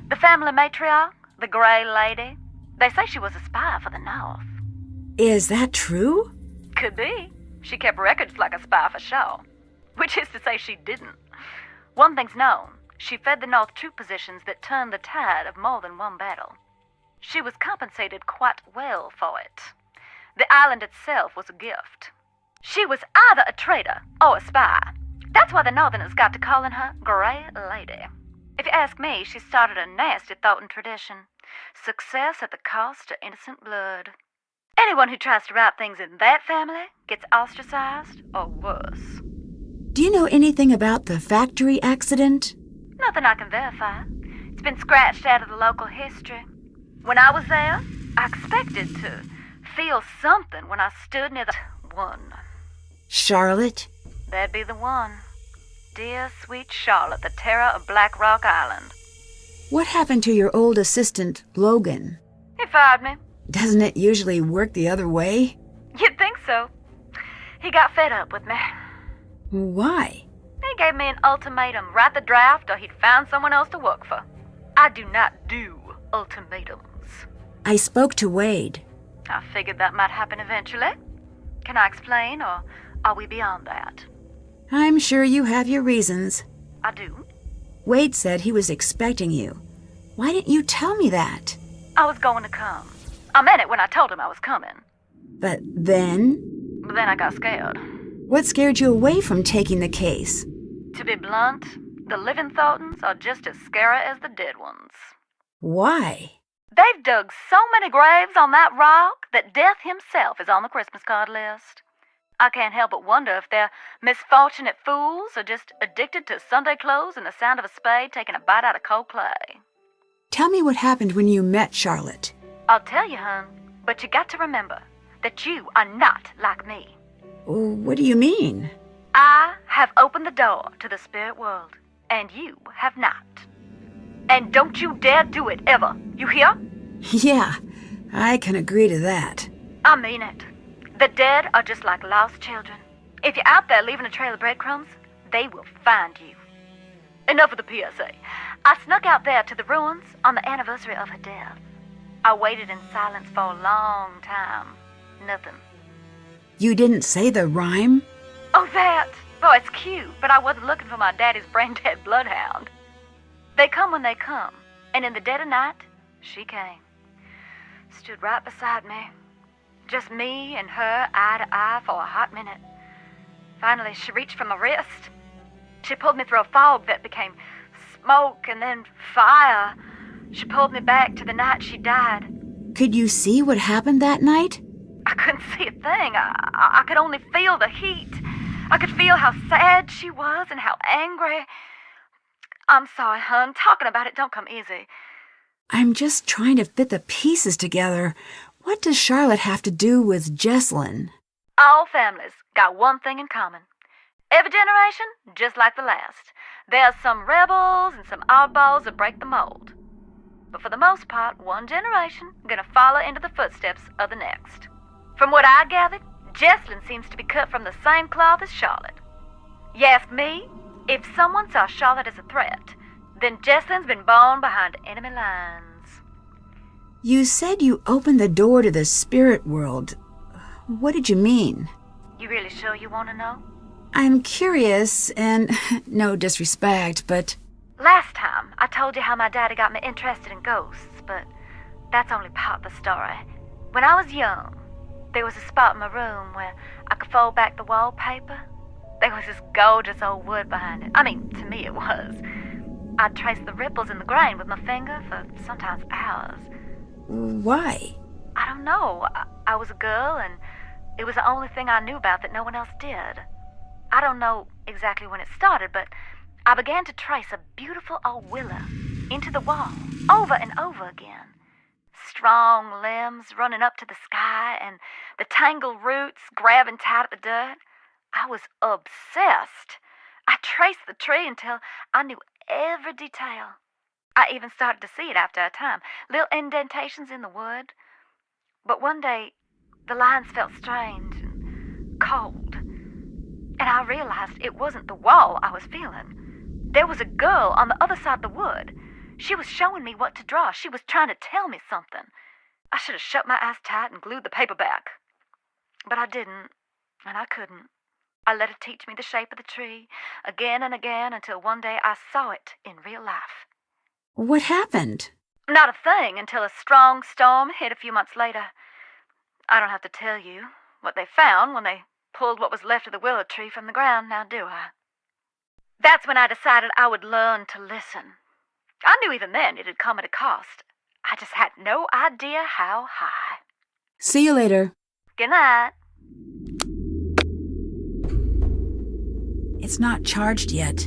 [SPEAKER 3] The family matriarch, the Gray Lady, they say she was a spy for the North.
[SPEAKER 2] Is that true?
[SPEAKER 3] Could be. She kept records like a spy for sure. Which is to say she didn't. One thing's known. She fed the North troop positions that turned the tide of more than one battle. She was compensated quite well for it. The island itself was a gift. She was either a traitor or a spy. That's why the Northerners got to calling her Gray Lady. If you ask me, she started a nasty Thornton tradition. Success at the cost of innocent blood. Anyone who tries to write things in that family gets ostracized or worse.
[SPEAKER 2] Do you know anything about the factory accident?
[SPEAKER 3] Nothing I can verify. It's been scratched out of the local history. When I was there, I expected to feel something when I stood near the one.
[SPEAKER 2] Charlotte?
[SPEAKER 3] That'd be the one. Dear, sweet Charlotte, the terror of Black Rock Island.
[SPEAKER 2] What happened to your old assistant, Logan?
[SPEAKER 3] He fired me.
[SPEAKER 2] Doesn't it usually work the other way?
[SPEAKER 3] You'd think so. He got fed up with me.
[SPEAKER 2] Why?
[SPEAKER 3] He gave me an ultimatum. Write the draft or he'd find someone else to work for. I do not do ultimatums.
[SPEAKER 2] I spoke to Wade.
[SPEAKER 3] I figured that might happen eventually. Can I explain, or are we beyond that?
[SPEAKER 2] I'm sure you have your reasons.
[SPEAKER 3] I do.
[SPEAKER 2] Wade said he was expecting you. Why didn't you tell me that?
[SPEAKER 3] I was going to come. I meant it when I told him I was coming.
[SPEAKER 2] But then?
[SPEAKER 3] But then I got scared.
[SPEAKER 2] What scared you away from taking the case?
[SPEAKER 3] To be blunt, the living Thorntons are just as scary as the dead ones.
[SPEAKER 2] Why?
[SPEAKER 3] They've dug so many graves on that rock that Death himself is on the Christmas card list. I can't help but wonder if they're misfortunate fools or just addicted to Sunday clothes and the sound of a spade taking a bite out of cold clay.
[SPEAKER 2] Tell me what happened when you met Charlotte.
[SPEAKER 3] I'll tell you, hon, but you got to remember that you are not like me.
[SPEAKER 2] What do you mean?
[SPEAKER 3] I have opened the door to the spirit world, and you have not. And don't you dare do it ever. You hear?
[SPEAKER 2] Yeah, I can agree to that.
[SPEAKER 3] I mean it. The dead are just like lost children. If you're out there leaving a trail of breadcrumbs, they will find you. Enough of the PSA. I snuck out there to the ruins on the anniversary of her death. I waited in silence for a long time. Nothing.
[SPEAKER 2] You didn't say the rhyme?
[SPEAKER 3] Oh, that? Oh, it's cute, but I wasn't looking for my daddy's brain-dead bloodhound. They come when they come, and in the dead of night, she came. Stood right beside me. Just me and her, eye to eye, for a hot minute. Finally, she reached for my wrist. She pulled me through a fog that became smoke and then fire. She pulled me back to the night she died.
[SPEAKER 2] Could you see what happened that night?
[SPEAKER 3] I couldn't see a thing. I could only feel the heat. I could feel how sad she was and how angry. I'm sorry, hon. Talking about it don't come easy.
[SPEAKER 2] I'm just trying to fit the pieces together. What does Charlotte have to do with Jesslyn?
[SPEAKER 3] All families got one thing in common. Every generation, just like the last. There's some rebels and some oddballs that break the mold. But for the most part, one generation gonna follow into the footsteps of the next. From what I gathered, Jesslyn seems to be cut from the same cloth as Charlotte. You ask me, if someone saw Charlotte as a threat, then Jesslyn's been born behind enemy lines.
[SPEAKER 2] You said you opened the door to the spirit world. What did you mean?
[SPEAKER 3] You really sure you want to know?
[SPEAKER 2] I'm curious, and no disrespect, but...
[SPEAKER 3] Last time, I told you how my daddy got me interested in ghosts, but that's only part of the story. When I was young, there was a spot in my room where I could fold back the wallpaper. There was this gorgeous old wood behind it. I mean, to me it was. I'd trace the ripples in the grain with my finger for sometimes hours.
[SPEAKER 2] Why?
[SPEAKER 3] I don't know. I was a girl, and it was the only thing I knew about that no one else did. I don't know exactly when it started, but I began to trace a beautiful old willow into the wall, over and over again. Strong limbs running up to the sky, and the tangled roots grabbing tight at the dirt. I was obsessed. I traced the tree until I knew every detail. I even started to see it after a time, little indentations in the wood. But one day, the lines felt strange and cold, and I realized it wasn't the wall I was feeling. There was a girl on the other side of the wood. She was showing me what to draw. She was trying to tell me something. I should have shut my eyes tight and glued the paper back. But I didn't, and I couldn't. I let her teach me the shape of the tree, again and again, until one day I saw it in real life.
[SPEAKER 2] What happened?
[SPEAKER 3] Not a thing until a strong storm hit a few months later. I don't have to tell you what they found when they pulled what was left of the willow tree from the ground, now do I? That's when I decided I would learn to listen. I knew even then it had come at a cost. I just had no idea how high.
[SPEAKER 2] See you later.
[SPEAKER 3] Good night.
[SPEAKER 2] It's not charged yet.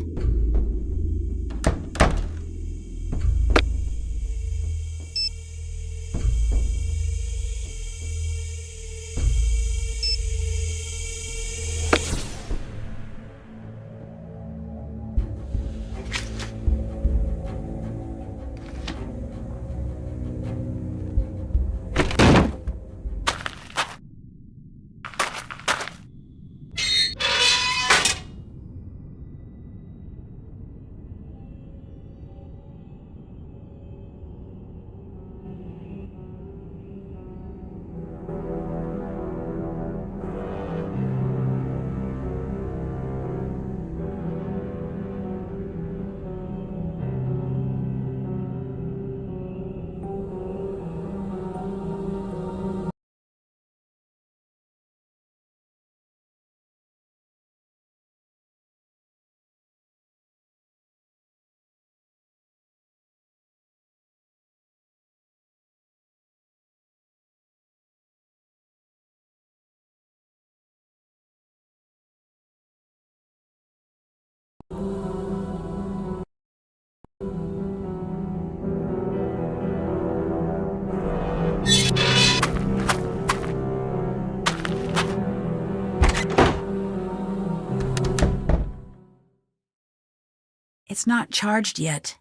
[SPEAKER 2] It's not charged yet.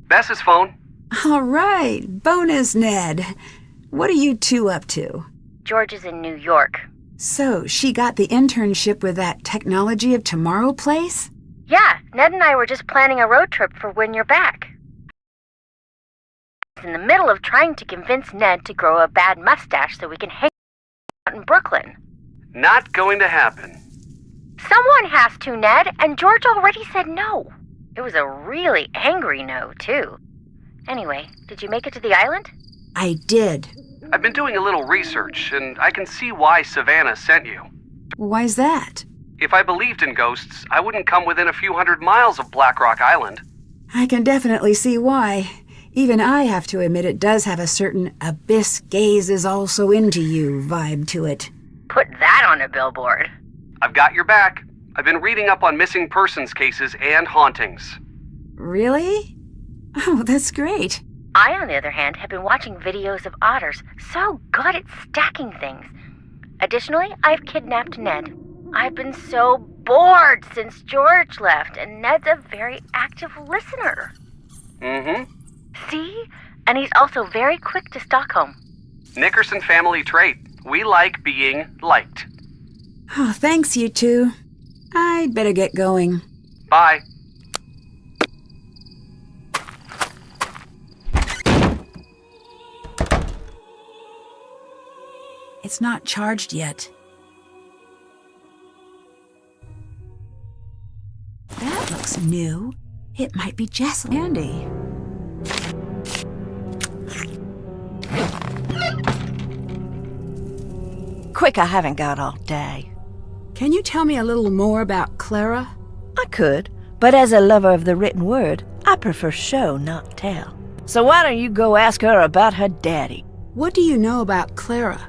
[SPEAKER 10] Bess's phone.
[SPEAKER 2] All right, bonus, Ned. What are you two up to?
[SPEAKER 8] George is in New York.
[SPEAKER 2] So, she got the internship with that Technology of Tomorrow place?
[SPEAKER 8] Yeah, Ned and I were just planning a road trip for when you're back. In the middle of trying to convince Ned to grow a bad mustache so we can hang out in Brooklyn.
[SPEAKER 10] Not going to happen.
[SPEAKER 8] Someone has to, Ned, and George already said no. It was a really angry no, too. Anyway, did you make it to the island?
[SPEAKER 2] I did.
[SPEAKER 10] I've been doing a little research, and I can see why Savannah sent you.
[SPEAKER 2] Why's that?
[SPEAKER 10] If I believed in ghosts, I wouldn't come within a few hundred miles of Black Rock Island.
[SPEAKER 2] I can definitely see why. Even I have to admit it does have a certain abyss gaze is also into you vibe to it.
[SPEAKER 11] Put that on a billboard.
[SPEAKER 10] I've got your back. I've been reading up on missing persons cases and hauntings.
[SPEAKER 2] Really? Oh, that's great.
[SPEAKER 11] I, on the other hand, have been watching videos of otters so good at stacking things. Additionally, I've kidnapped Ned. I've been so bored since George left, and Ned's a very active listener.
[SPEAKER 10] Mm-hmm.
[SPEAKER 11] See? And he's also very quick to Stockholm.
[SPEAKER 10] Nickerson family trait. We like being liked.
[SPEAKER 2] Oh, thanks, you two. I'd better get going.
[SPEAKER 10] Bye.
[SPEAKER 2] It's not charged yet. That looks new. It might be Jess Andy.
[SPEAKER 8] Quick, I haven't got all day.
[SPEAKER 2] Can you tell me a little more about Clara?
[SPEAKER 8] I could, but as a lover of the written word, I prefer show, not tell. So why don't you go ask her about her daddy?
[SPEAKER 2] What do you know about Clara?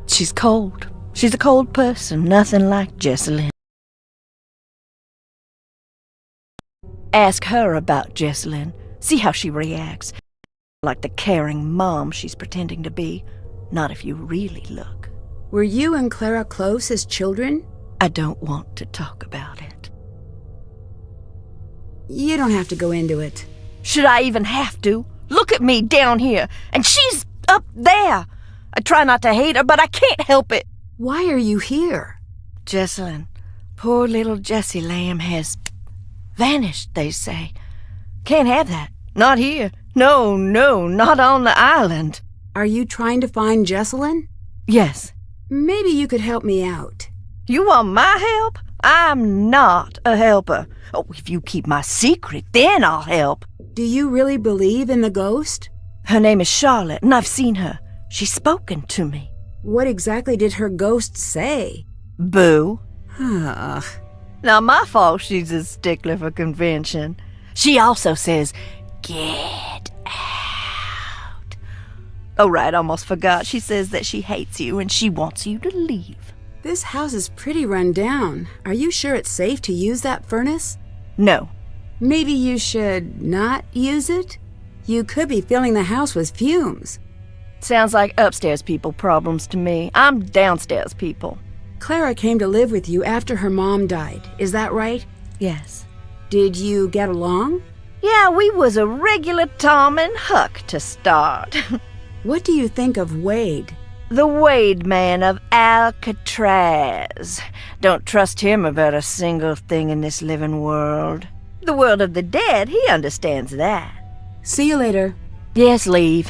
[SPEAKER 8] She's cold. She's a cold person, nothing like Jessalyn. Ask her about Jessalyn. See how she reacts. Like the caring mom she's pretending to be. Not if you really look.
[SPEAKER 2] Were you and Clara close as children?
[SPEAKER 8] I don't want to talk about it.
[SPEAKER 2] You don't have to go into it.
[SPEAKER 8] Should I even have to? Look at me down here, and she's up there. I try not to hate her, but I can't help it.
[SPEAKER 2] Why are you here?
[SPEAKER 8] Jessalyn, poor little Jessie Lamb has vanished, they say. Can't have that. Not here. No, not on the island.
[SPEAKER 2] Are you trying to find Jessalyn?
[SPEAKER 8] Yes.
[SPEAKER 2] Maybe you could help me out.
[SPEAKER 8] You want my help? I'm not a helper. Oh, if you keep my secret, then I'll help.
[SPEAKER 2] Do you really believe in the ghost?
[SPEAKER 8] Her name is Charlotte, and I've seen her. She's spoken to me.
[SPEAKER 2] What exactly did her ghost say?
[SPEAKER 8] Boo.
[SPEAKER 2] Ugh.
[SPEAKER 8] Not my fault she's a stickler for convention. She also says, get out. Oh, right, almost forgot. She says that she hates you and she wants you to leave.
[SPEAKER 2] This house is pretty run down. Are you sure it's safe to use that furnace?
[SPEAKER 8] No.
[SPEAKER 2] Maybe you should not use it? You could be filling the house with fumes.
[SPEAKER 8] Sounds like upstairs people problems to me. I'm downstairs people.
[SPEAKER 2] Clara came to live with you after her mom died. Is that right?
[SPEAKER 8] Yes.
[SPEAKER 2] Did you get along?
[SPEAKER 8] Yeah, we was a regular Tom and Huck to start.
[SPEAKER 2] What do you think of Wade?
[SPEAKER 8] The Wade man of Alcatraz. Don't trust him about a single thing in this living world. The world of the dead, he understands that.
[SPEAKER 2] See you later.
[SPEAKER 8] Yes, leave.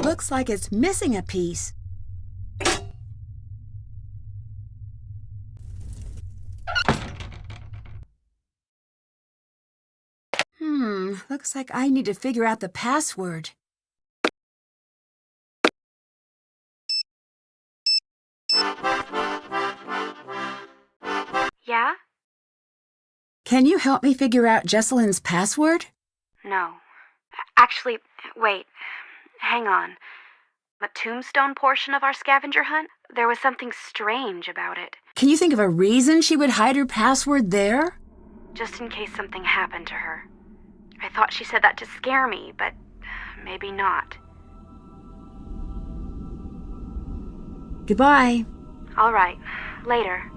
[SPEAKER 2] Looks like it's missing a piece. Looks like I need to figure out the password.
[SPEAKER 9] Yeah?
[SPEAKER 2] Can you help me figure out Jessalyn's password?
[SPEAKER 9] No. Actually, wait. Hang on. The tombstone portion of our scavenger hunt? There was something strange about it.
[SPEAKER 2] Can you think of a reason she would hide her password there?
[SPEAKER 9] Just in case something happened to her. I thought she said that to scare me, but maybe not.
[SPEAKER 2] Goodbye.
[SPEAKER 9] All right. Later.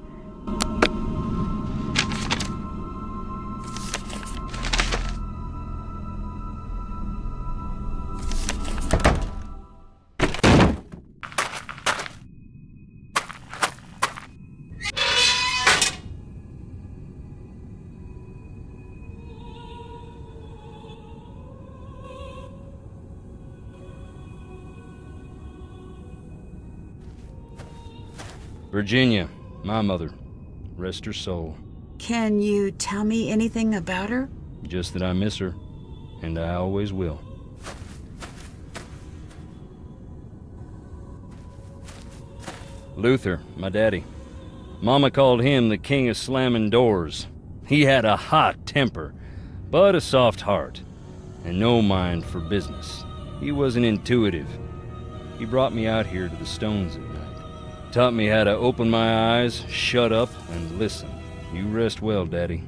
[SPEAKER 5] Virginia, my mother. Rest her soul.
[SPEAKER 2] Can you tell me anything about her?
[SPEAKER 5] Just that I miss her, and I always will. Luther, my daddy. Mama called him the king of slamming doors. He had a hot temper, but a soft heart, and no mind for business. He was an intuitive. He brought me out here to the stones at night. Taught me how to open my eyes, shut up, and listen. You rest well, Daddy.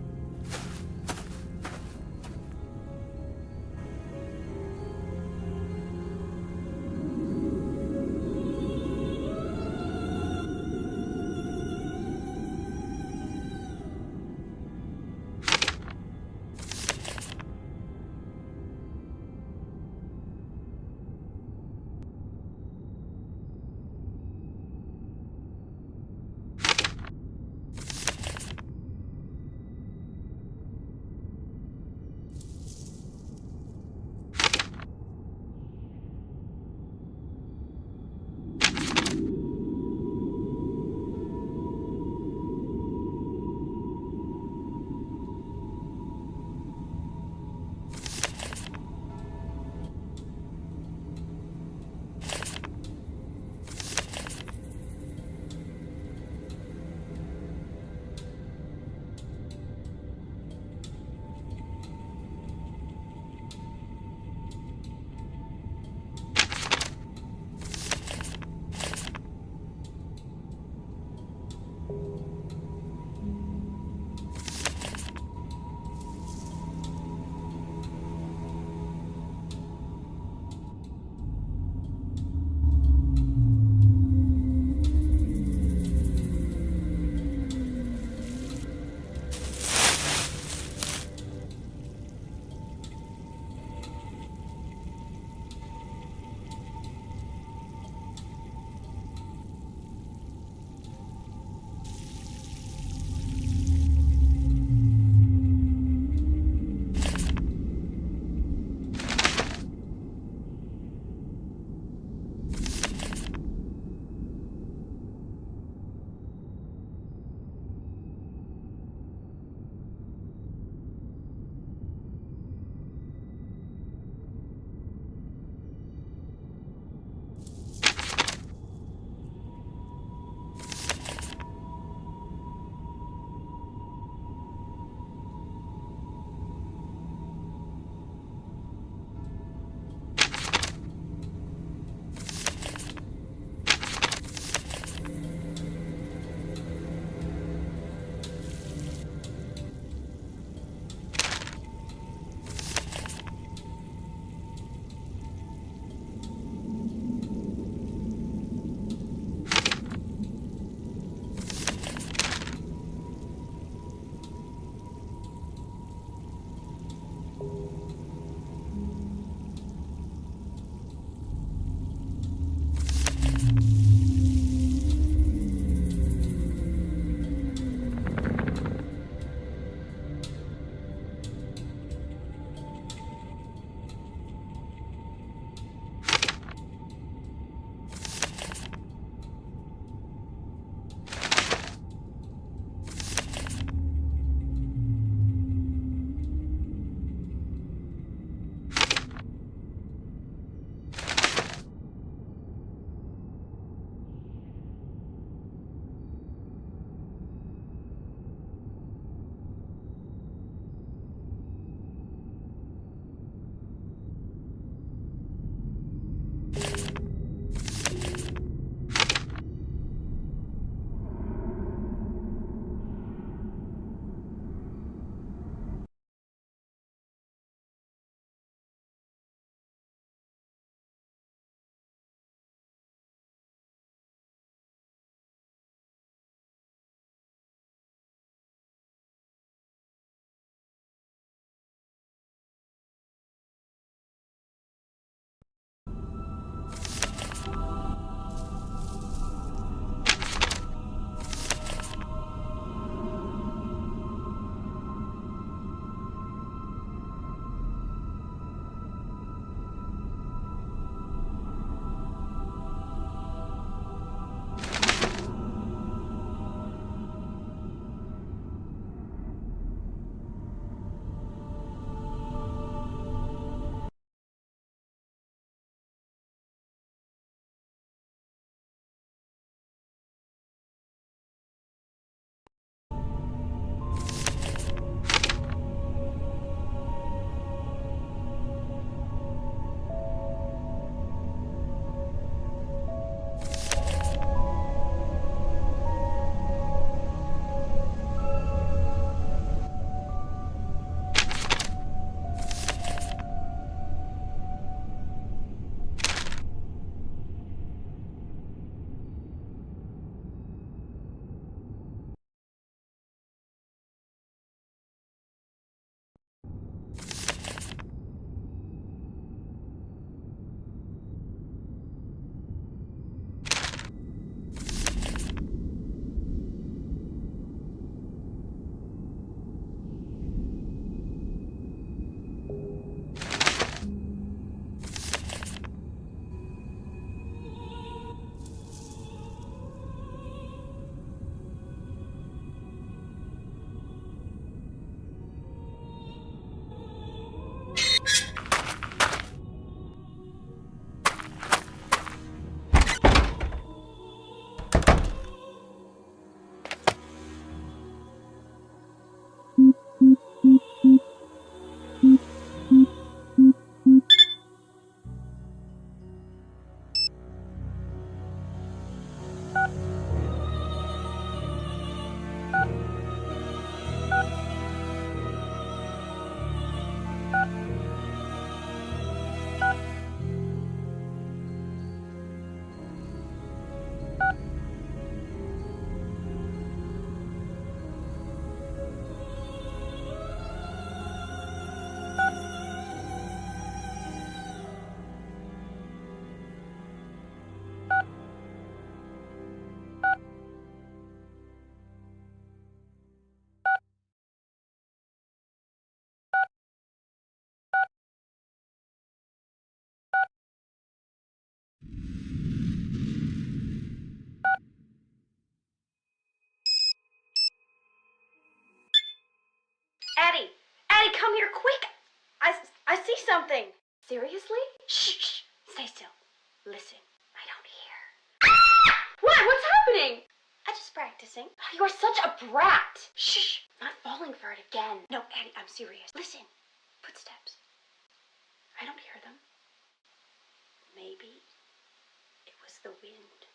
[SPEAKER 9] here, quick! I see something. Seriously? Shh, stay still. Listen, I don't hear. What? What's happening? I'm just practicing. You are such a brat. Shh, not falling for it again. No, Annie, I'm serious. Listen, footsteps. I don't hear them. Maybe it was the wind.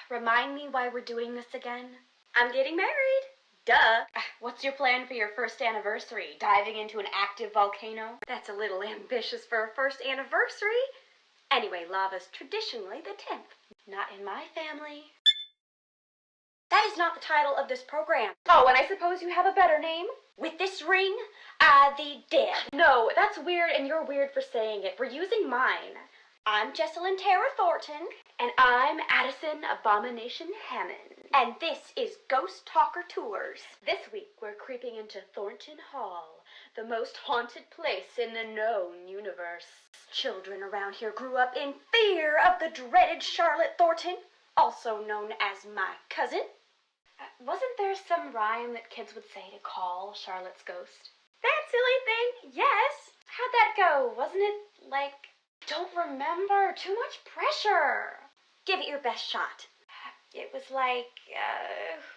[SPEAKER 9] Remind me why we're doing this again. I'm getting married. Duh. What's your plan for your first anniversary? Diving into an active volcano? That's a little ambitious for a first anniversary. Anyway, lava's traditionally the 10th. Not in my family. That is not the title of this program. Oh, and I suppose you have a better name? With this ring, the dead. No, that's weird, and you're weird for saying it. We're using mine. I'm Jessalyn Tara Thornton. And I'm Addison Abomination Hammond. And this is Ghost Talker Tours. This week we're creeping into Thornton Hall, the most haunted place in the known universe. Children around here grew up in fear of the dreaded Charlotte Thornton, also known as my cousin. Wasn't there some rhyme that kids would say to call Charlotte's ghost? That silly thing, yes. How'd that go? Wasn't it like... Don't remember. Too much pressure. Give it your best shot. It was like,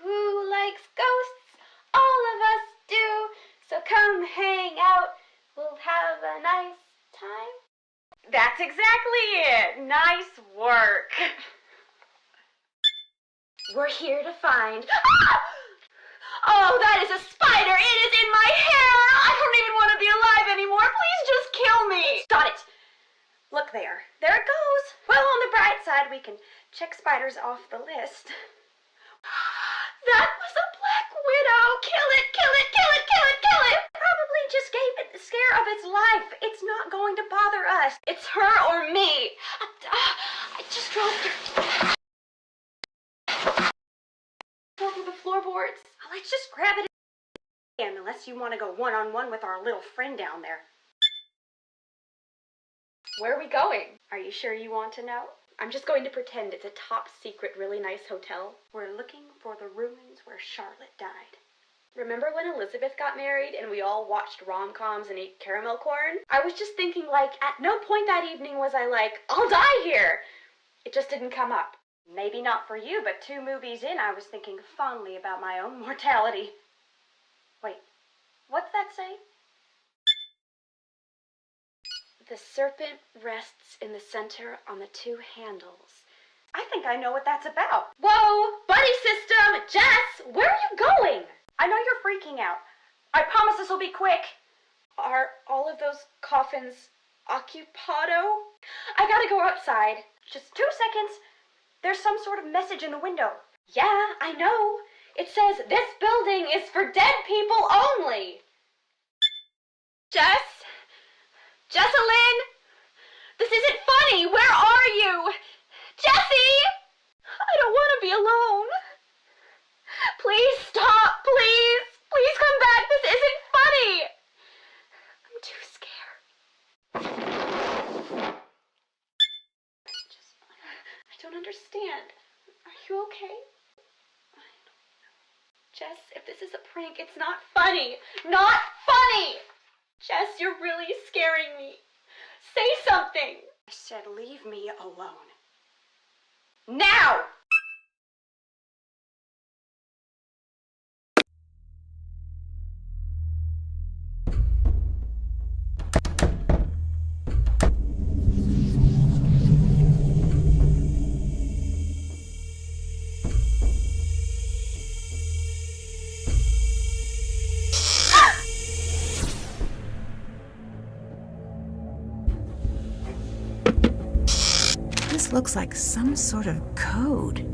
[SPEAKER 9] who likes ghosts? All of us do. So come hang out. We'll have a nice time. That's exactly it. Nice work. We're here to find... Ah! Oh, that is a spider. It is in my hair. I don't even want to be alive anymore. Please just kill me. Stop it. Look there. There it goes. Well, on the bright side, we can check spiders off the list. That was a black widow. Kill it, kill it, kill it, kill it, kill it. Probably just gave it the scare of its life. It's not going to bother us. It's her or me. I just dropped her. Over the floorboards. Let's just grab it again, unless you want to go one-on-one with our little friend down there. Where are we going? Are you sure you want to know? I'm just going to pretend it's a top secret, really nice hotel. We're looking for the ruins where Charlotte died. Remember when Elizabeth got married and we all watched rom-coms and ate caramel corn? I was just thinking, like, at no point that evening was I like, I'll die here! It just didn't come up. Maybe not for you, but 2 movies in, I was thinking fondly about my own mortality. Wait, what's that say? The serpent rests in the center on the 2 handles. I think I know what that's about. Whoa! Buddy system! Jess! Where are you going? I know you're freaking out. I promise this will be quick. Are all of those coffins occupado? I gotta go outside. Just 2 seconds. There's some sort of message in the window. Yeah, I know. It says, this building is for dead people only. Jess? Jessalyn? This isn't funny. Where are you? Jessie! I don't want to be alone. Please stop, please. Please come back. This isn't funny. I'm too scared. I don't understand. Are you okay? I don't know. Jess, if this is a prank, it's not funny. Not funny! Jess, you're really scaring me. Say something. I said leave me alone. Now! This looks like some sort of code.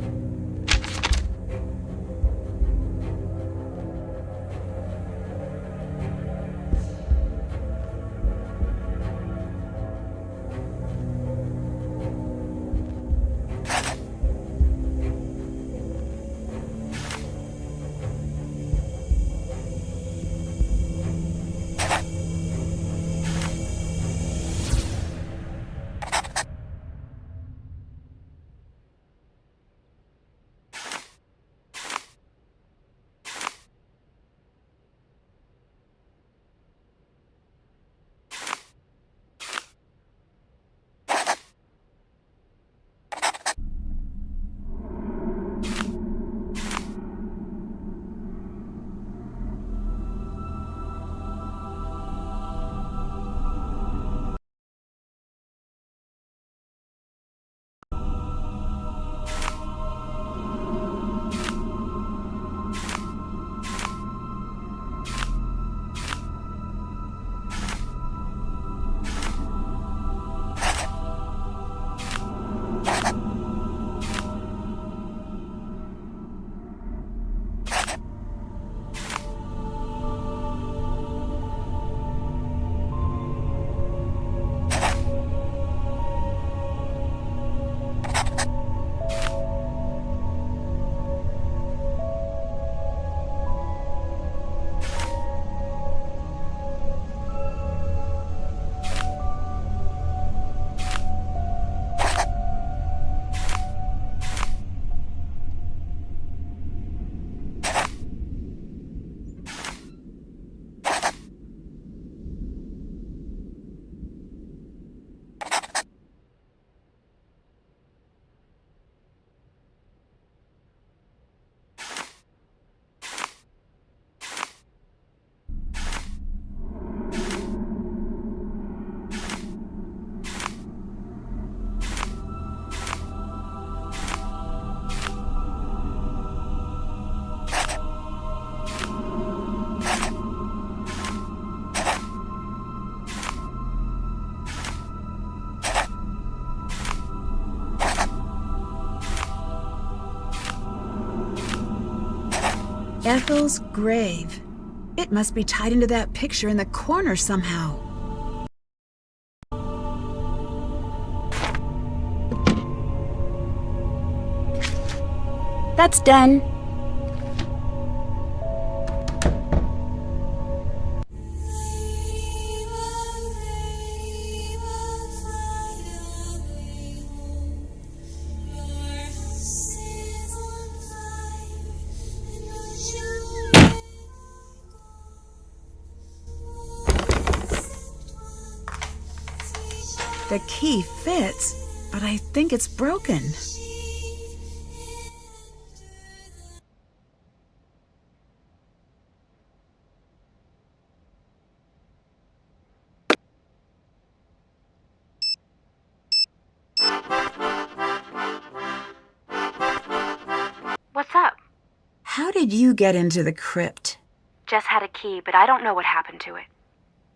[SPEAKER 2] Ethel's grave. It must be tied into that picture in the corner somehow.
[SPEAKER 9] That's done.
[SPEAKER 2] The key fits, but I think it's broken.
[SPEAKER 9] What's up?
[SPEAKER 2] How did you get into the crypt?
[SPEAKER 9] Jess had a key, but I don't know what happened to it.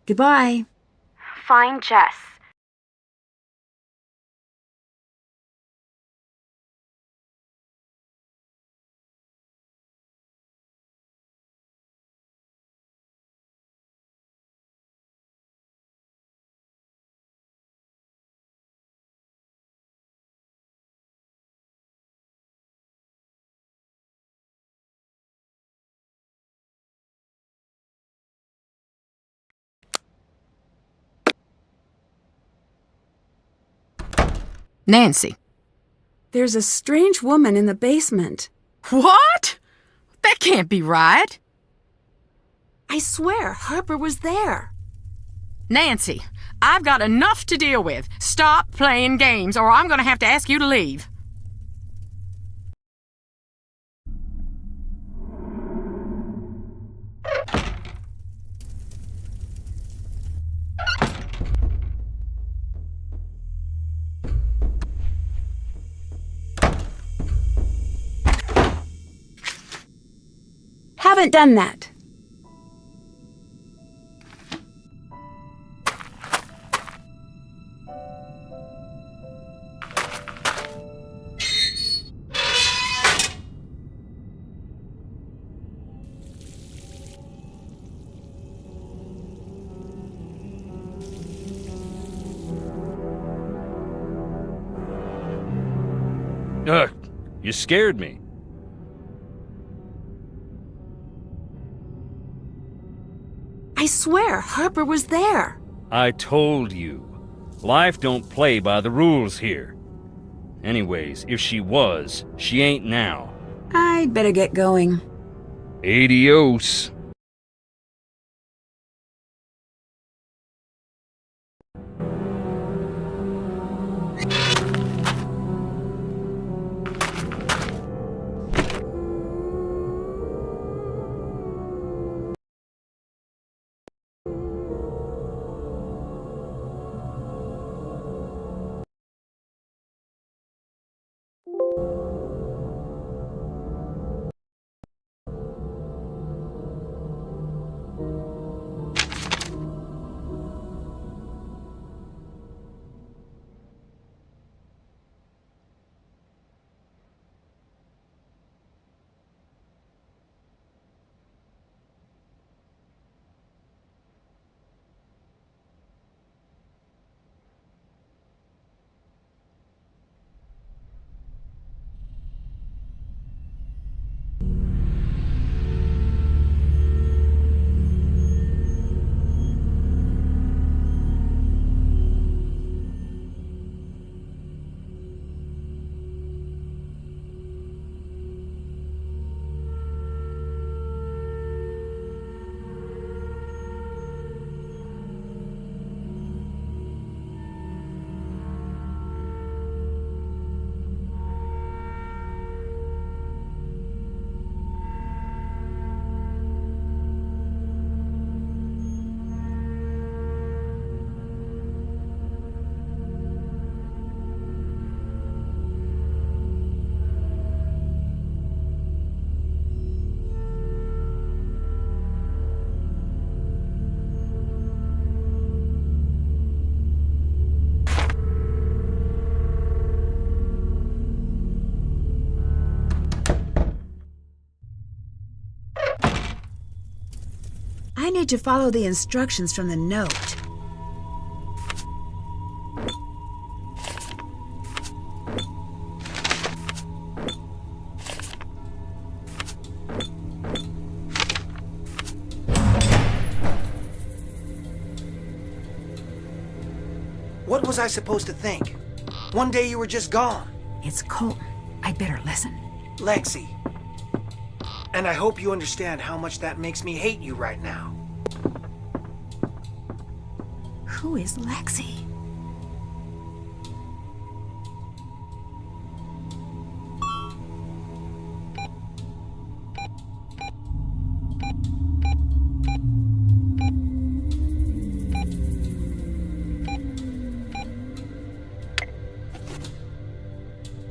[SPEAKER 2] Goodbye.
[SPEAKER 9] Find Jess.
[SPEAKER 7] Nancy.
[SPEAKER 2] There's a strange woman in the basement.
[SPEAKER 7] What? That can't be right.
[SPEAKER 2] I swear, Harper was there.
[SPEAKER 7] Nancy, I've got enough to deal with. Stop playing games, or I'm going to have to ask you to leave.
[SPEAKER 2] Haven't done that.
[SPEAKER 5] Ugh, you scared me.
[SPEAKER 2] I swear, Harper was there.
[SPEAKER 5] I told you. Life don't play by the rules here. Anyways, if she was, she ain't now.
[SPEAKER 2] I'd better get going.
[SPEAKER 5] Adios.
[SPEAKER 2] need to follow the instructions from the note.
[SPEAKER 6] What was I supposed to think? One day you were just gone.
[SPEAKER 2] It's Colton. I'd better listen.
[SPEAKER 6] Lexi. And I hope you understand how much that makes me hate you right now.
[SPEAKER 2] Who is Lexi?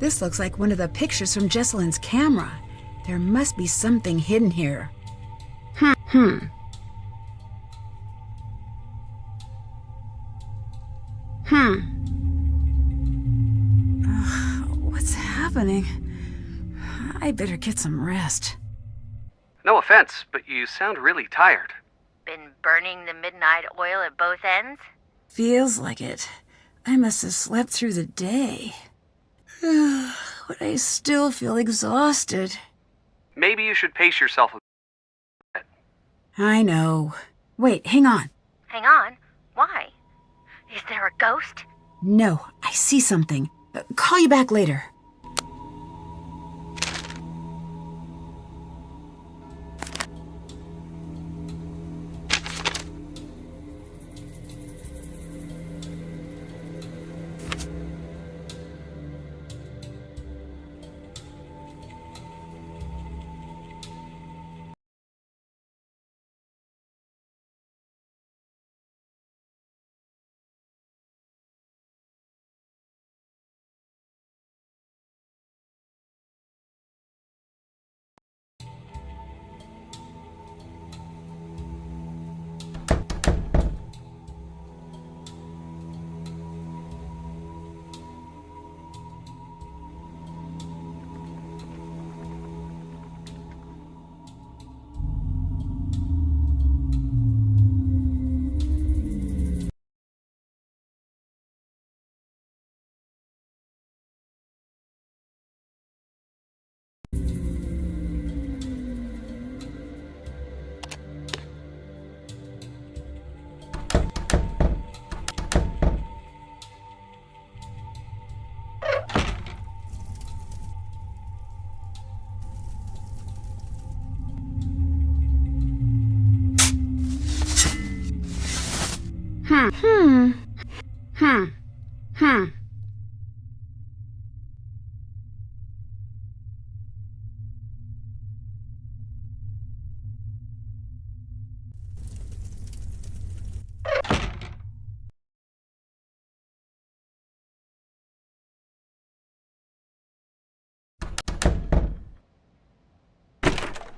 [SPEAKER 2] This looks like one of the pictures from Jesselyn's camera. There must be something hidden here. What's happening? I better get some rest.
[SPEAKER 10] No offense, but you sound really tired.
[SPEAKER 11] Been burning the midnight oil at both ends?
[SPEAKER 2] Feels like it. I must have slept through the day. But I still feel exhausted.
[SPEAKER 10] Maybe you should pace yourself a bit.
[SPEAKER 2] I know. Wait, hang on.
[SPEAKER 11] Hang on. Why? Is there a ghost?
[SPEAKER 2] No, I see something. Call you back later.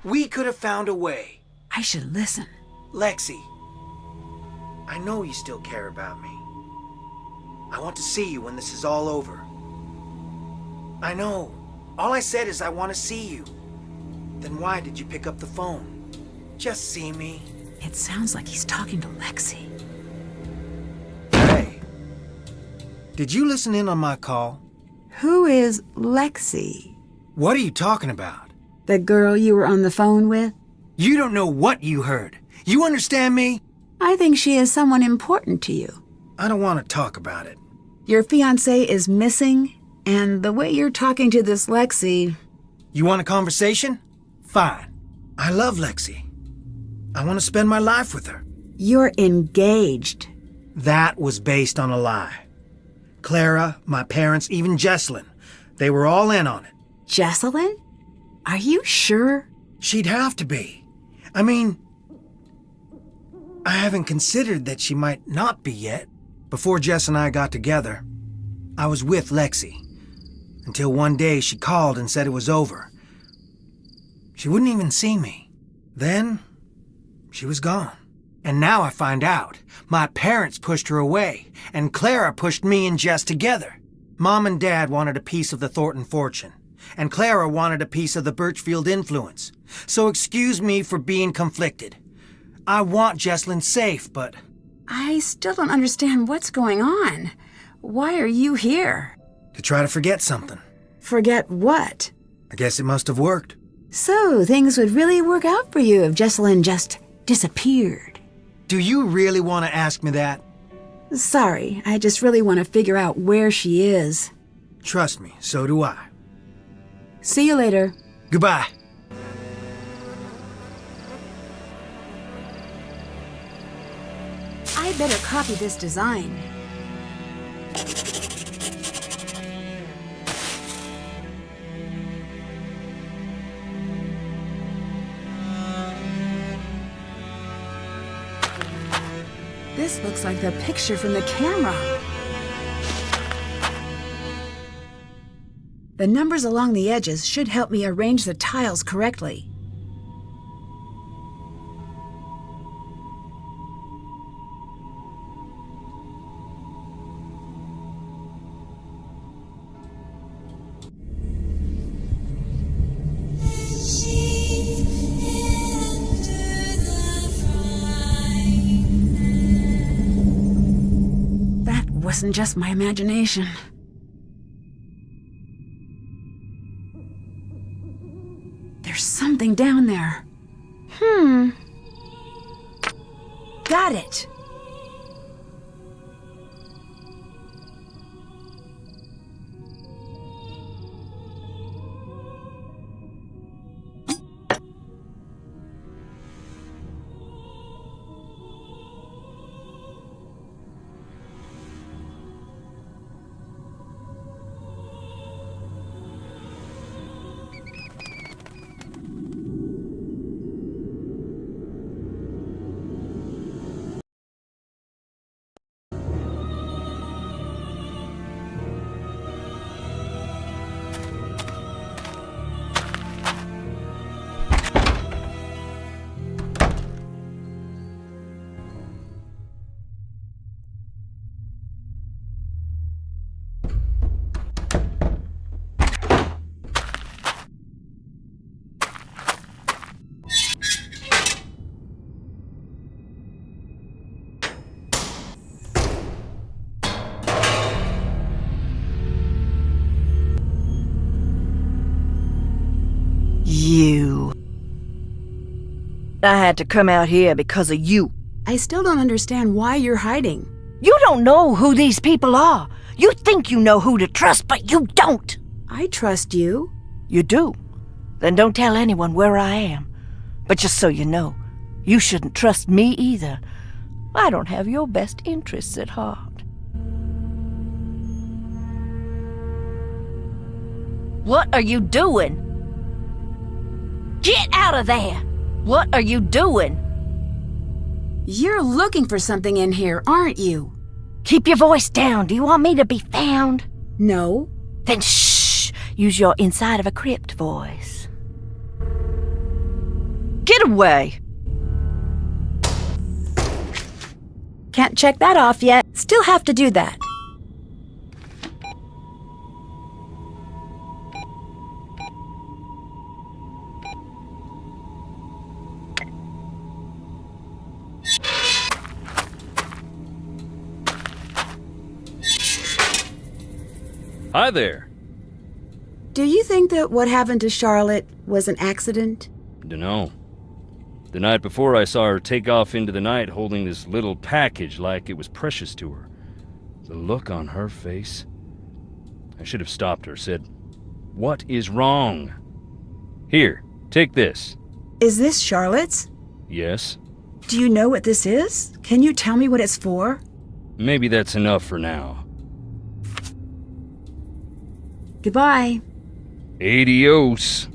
[SPEAKER 6] We could have found a way.
[SPEAKER 2] I should listen.
[SPEAKER 6] Lexi, I know you still care about me. I want to see you when this is all over. I know. All I said is I want to see you. Then why did you pick up the phone? Just see me.
[SPEAKER 2] It sounds like he's talking to Lexi.
[SPEAKER 6] Hey, did you listen in on my call?
[SPEAKER 2] Who is Lexi?
[SPEAKER 6] What are you talking about?
[SPEAKER 2] The girl you were on the phone with?
[SPEAKER 6] You don't know what you heard. You understand me?
[SPEAKER 2] I think she is someone important to you.
[SPEAKER 6] I don't want to talk about it.
[SPEAKER 2] Your fiancé is missing, and the way you're talking to this Lexi...
[SPEAKER 6] You want a conversation? Fine. I love Lexi. I want to spend my life with her.
[SPEAKER 2] You're engaged.
[SPEAKER 6] That was based on a lie. Clara, my parents, even Jesselyn, they were all in on it.
[SPEAKER 2] Jesselyn? Are you sure?
[SPEAKER 6] She'd have to be. I mean, I haven't considered that she might not be yet. Before Jess and I got together, I was with Lexi. Until one day she called and said it was over. She wouldn't even see me. Then, she was gone. And now I find out. My parents pushed her away, and Clara pushed me and Jess together. Mom and Dad wanted a piece of the Thornton fortune, and Clara wanted a piece of the Birchfield influence. So excuse me for being conflicted. I want Jesslyn safe, but...
[SPEAKER 2] I still don't understand what's going on. Why are you here?
[SPEAKER 6] To try to forget something.
[SPEAKER 2] Forget what?
[SPEAKER 6] I guess it must have worked.
[SPEAKER 2] So, things would really work out for you if Jesselyn just disappeared.
[SPEAKER 6] Do you really want to ask me that?
[SPEAKER 2] Sorry, I just really want to figure out where she is.
[SPEAKER 6] Trust me, so do I.
[SPEAKER 2] See you later.
[SPEAKER 6] Goodbye.
[SPEAKER 2] I better copy this design. This looks like the picture from the camera. The numbers along the edges should help me arrange the tiles correctly. That wasn't just my imagination. There's something down there. Got it.
[SPEAKER 8] You. I had to come out here because of you.
[SPEAKER 2] I still don't understand why you're hiding.
[SPEAKER 8] You don't know who these people are. You think you know who to trust, but you don't.
[SPEAKER 2] I trust you.
[SPEAKER 8] You do? Then don't tell anyone where I am. But just so you know, you shouldn't trust me either. I don't have your best interests at heart. What are you doing? Get out of there! What are you doing?
[SPEAKER 2] You're looking for something in here, aren't you?
[SPEAKER 8] Keep your voice down. Do you want me to be found?
[SPEAKER 2] No.
[SPEAKER 8] Then shh! Use your inside of a crypt voice. Get away!
[SPEAKER 2] Can't check that off yet. Still have to do that.
[SPEAKER 5] Hi there.
[SPEAKER 2] Do you think that what happened to Charlotte was an accident?
[SPEAKER 5] Dunno. The night before, I saw her take off into the night holding this little package like it was precious to her. The look on her face. I should have stopped her, said, "What is wrong?" "Here, take this."
[SPEAKER 2] Is this Charlotte's?
[SPEAKER 5] "Yes."
[SPEAKER 2] Do you know what this is? Can you tell me what it's for?
[SPEAKER 5] "Maybe that's enough for now."
[SPEAKER 2] Goodbye.
[SPEAKER 5] Adios.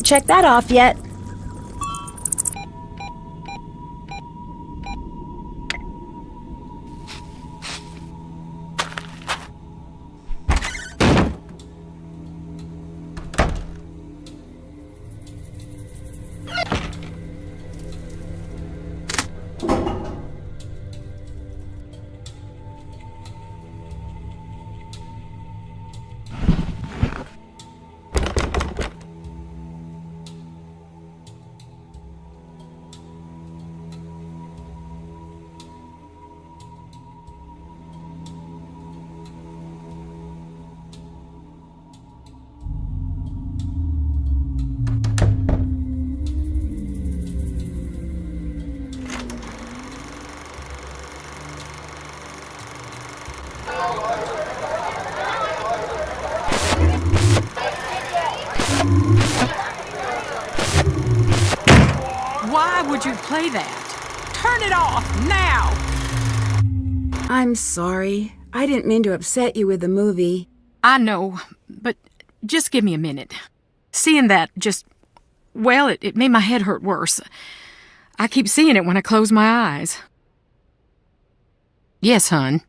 [SPEAKER 8] Can't check that off yet.
[SPEAKER 7] Why would you play that? Turn it off, now!
[SPEAKER 2] I'm sorry. I didn't mean to upset you with the movie.
[SPEAKER 7] I know, but just give me a minute. Seeing that well, it made my head hurt worse. I keep seeing it when I close my eyes. Yes, hon.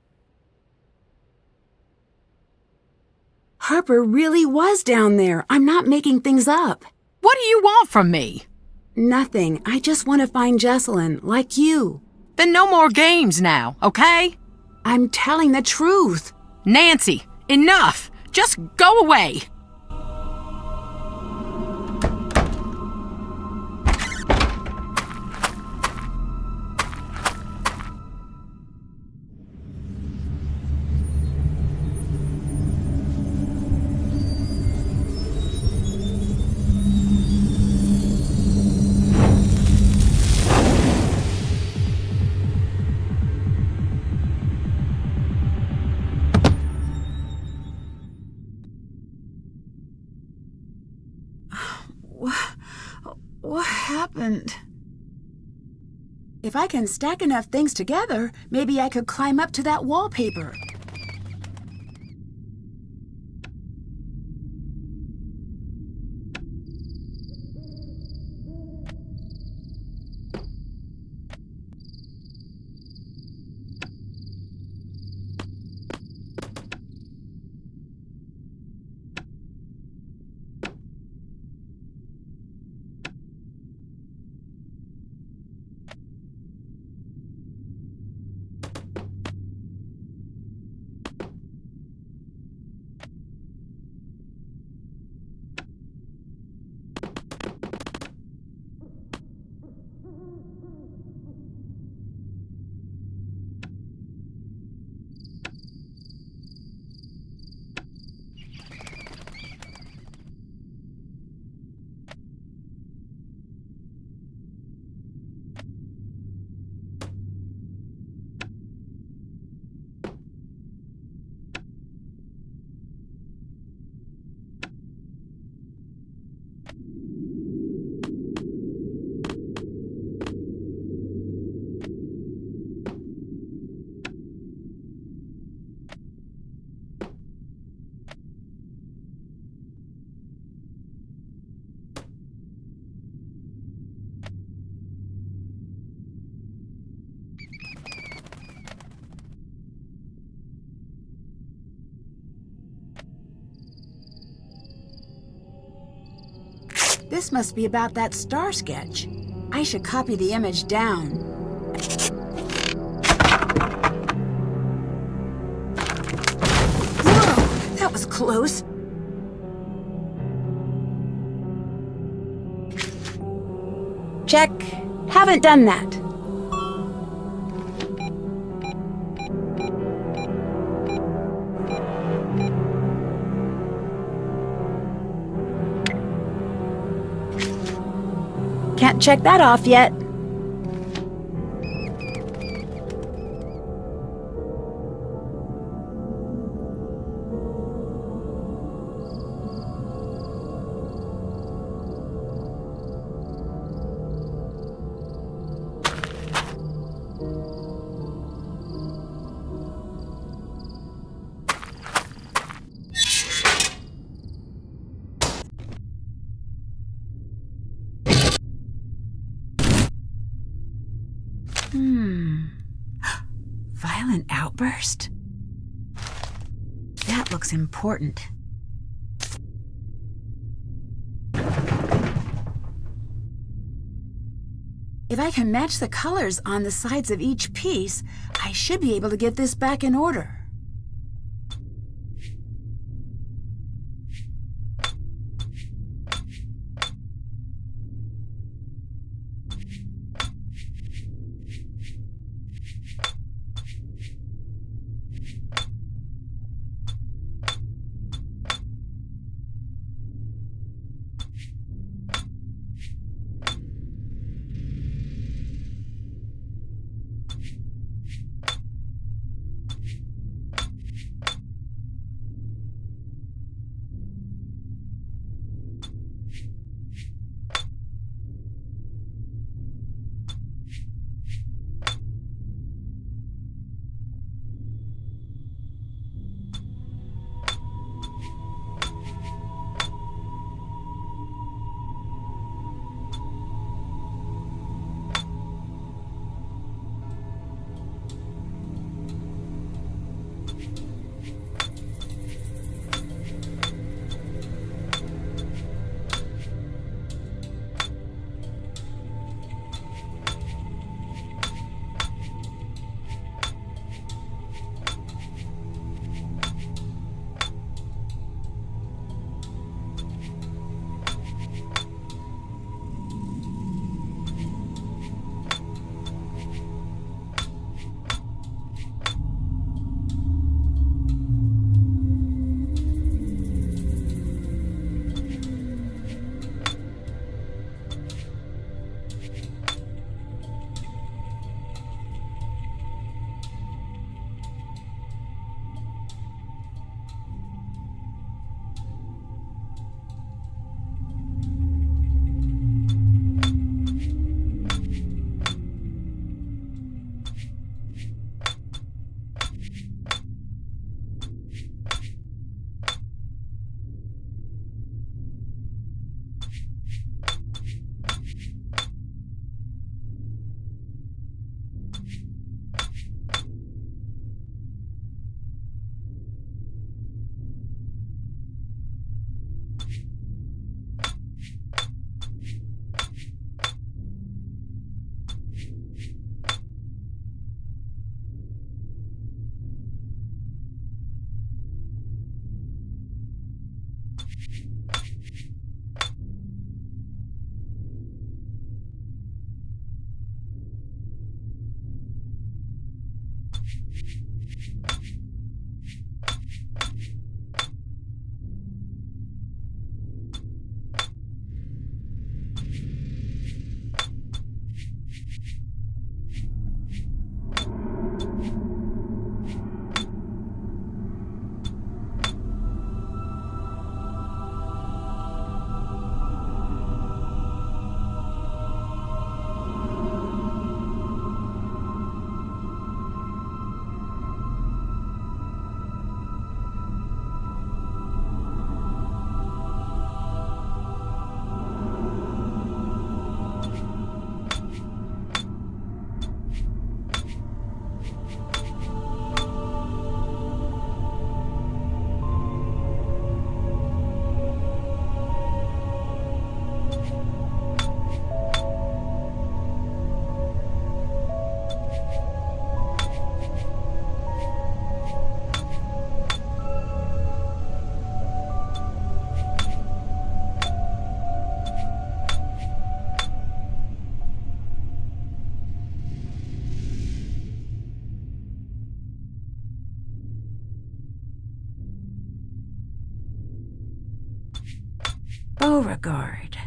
[SPEAKER 2] Harper really was down there. I'm not making things up.
[SPEAKER 7] What do you want from me?
[SPEAKER 2] Nothing. I just want to find Jesselyn, like you.
[SPEAKER 7] Then no more games now, okay?
[SPEAKER 2] I'm telling the truth.
[SPEAKER 7] Nancy, enough! Just go away!
[SPEAKER 2] What happened? If I can stack enough things together, maybe I could climb up to that wallpaper. This must be about that star sketch. I should copy the image down. Whoa! That was close. Check. Haven't done that. Can't check that off yet. Violent outburst? That looks important. If I can match the colors on the sides of each piece, I should be able to get this back in order. Beauregard.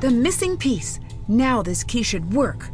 [SPEAKER 2] The missing piece. Now this key should work.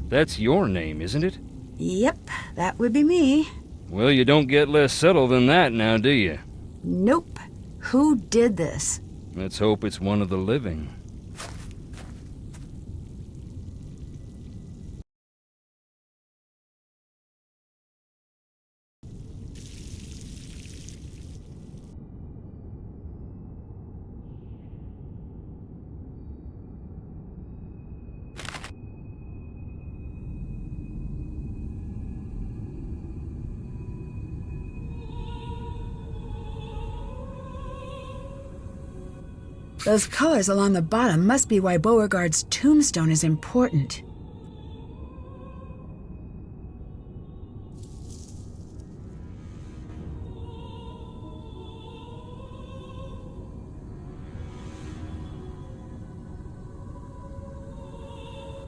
[SPEAKER 5] That's your name, isn't it?
[SPEAKER 2] Yep, that would be me.
[SPEAKER 5] Well, you don't get less subtle than that now, do you?
[SPEAKER 2] Nope. Who did this?
[SPEAKER 5] Let's hope it's one of the living.
[SPEAKER 2] Those colors along the bottom must be why Beauregard's tombstone is important.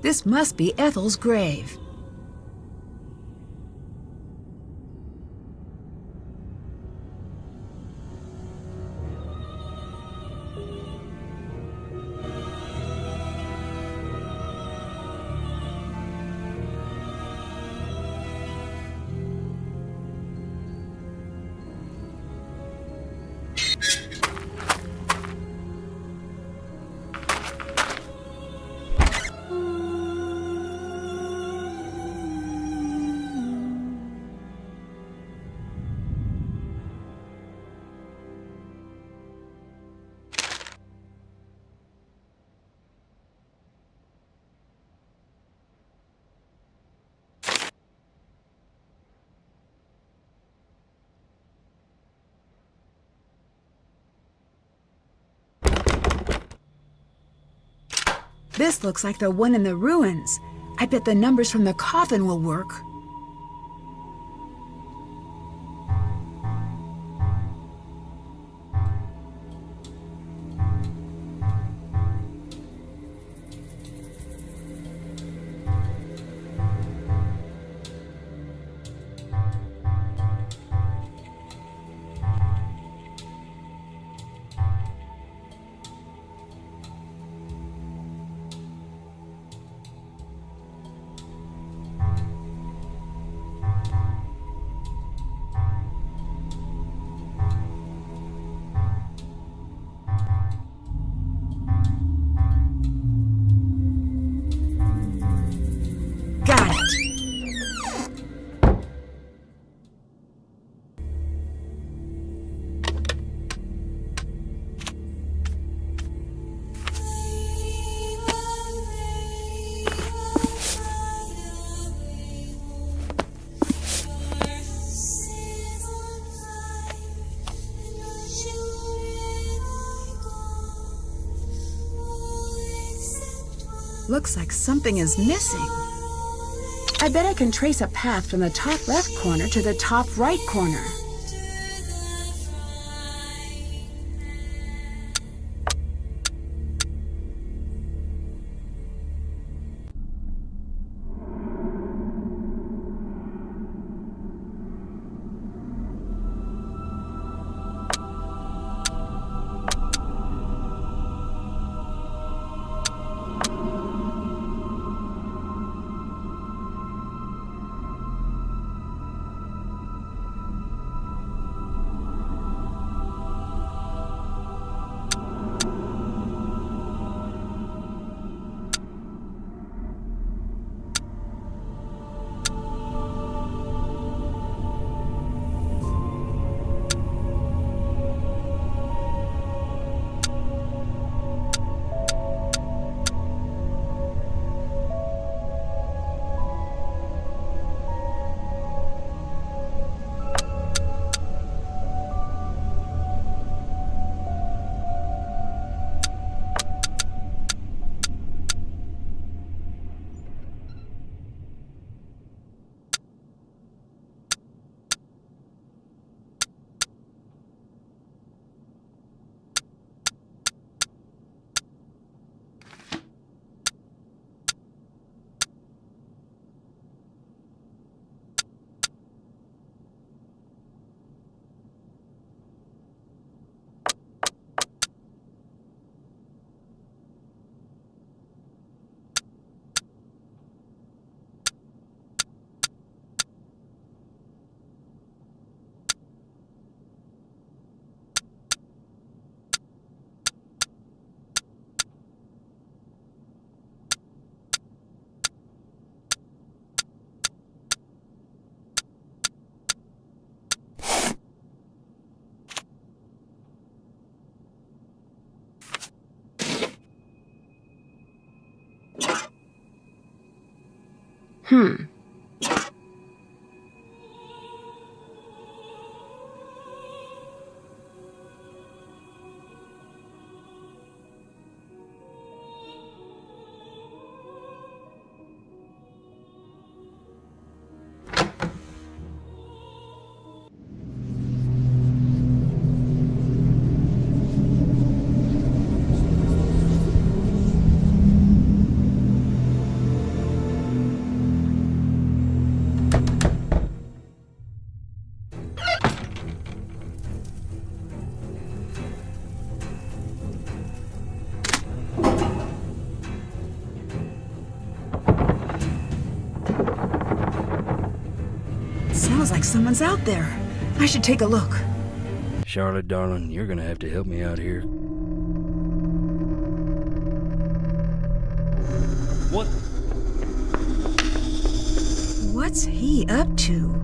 [SPEAKER 2] This must be Ethel's grave. This looks like the one in the ruins. I bet the numbers from the coffin will work. Got it. Looks like something is missing. I bet I can trace a path from the top left corner to the top right corner. Sounds like someone's out there. I should take a look.
[SPEAKER 5] Charlotte, darling, you're gonna have to help me out here. What?
[SPEAKER 2] What's he up to?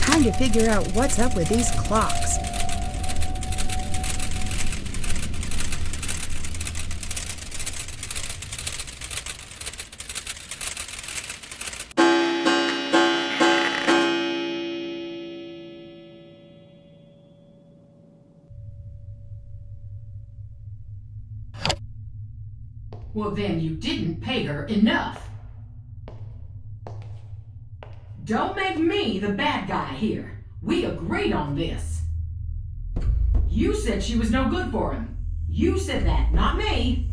[SPEAKER 2] Trying to figure out what's up with these clocks.
[SPEAKER 7] Well, then you didn't pay her enough. Don't make me the bad guy here. We agreed on this. You said she was no good for him. You said that, not me.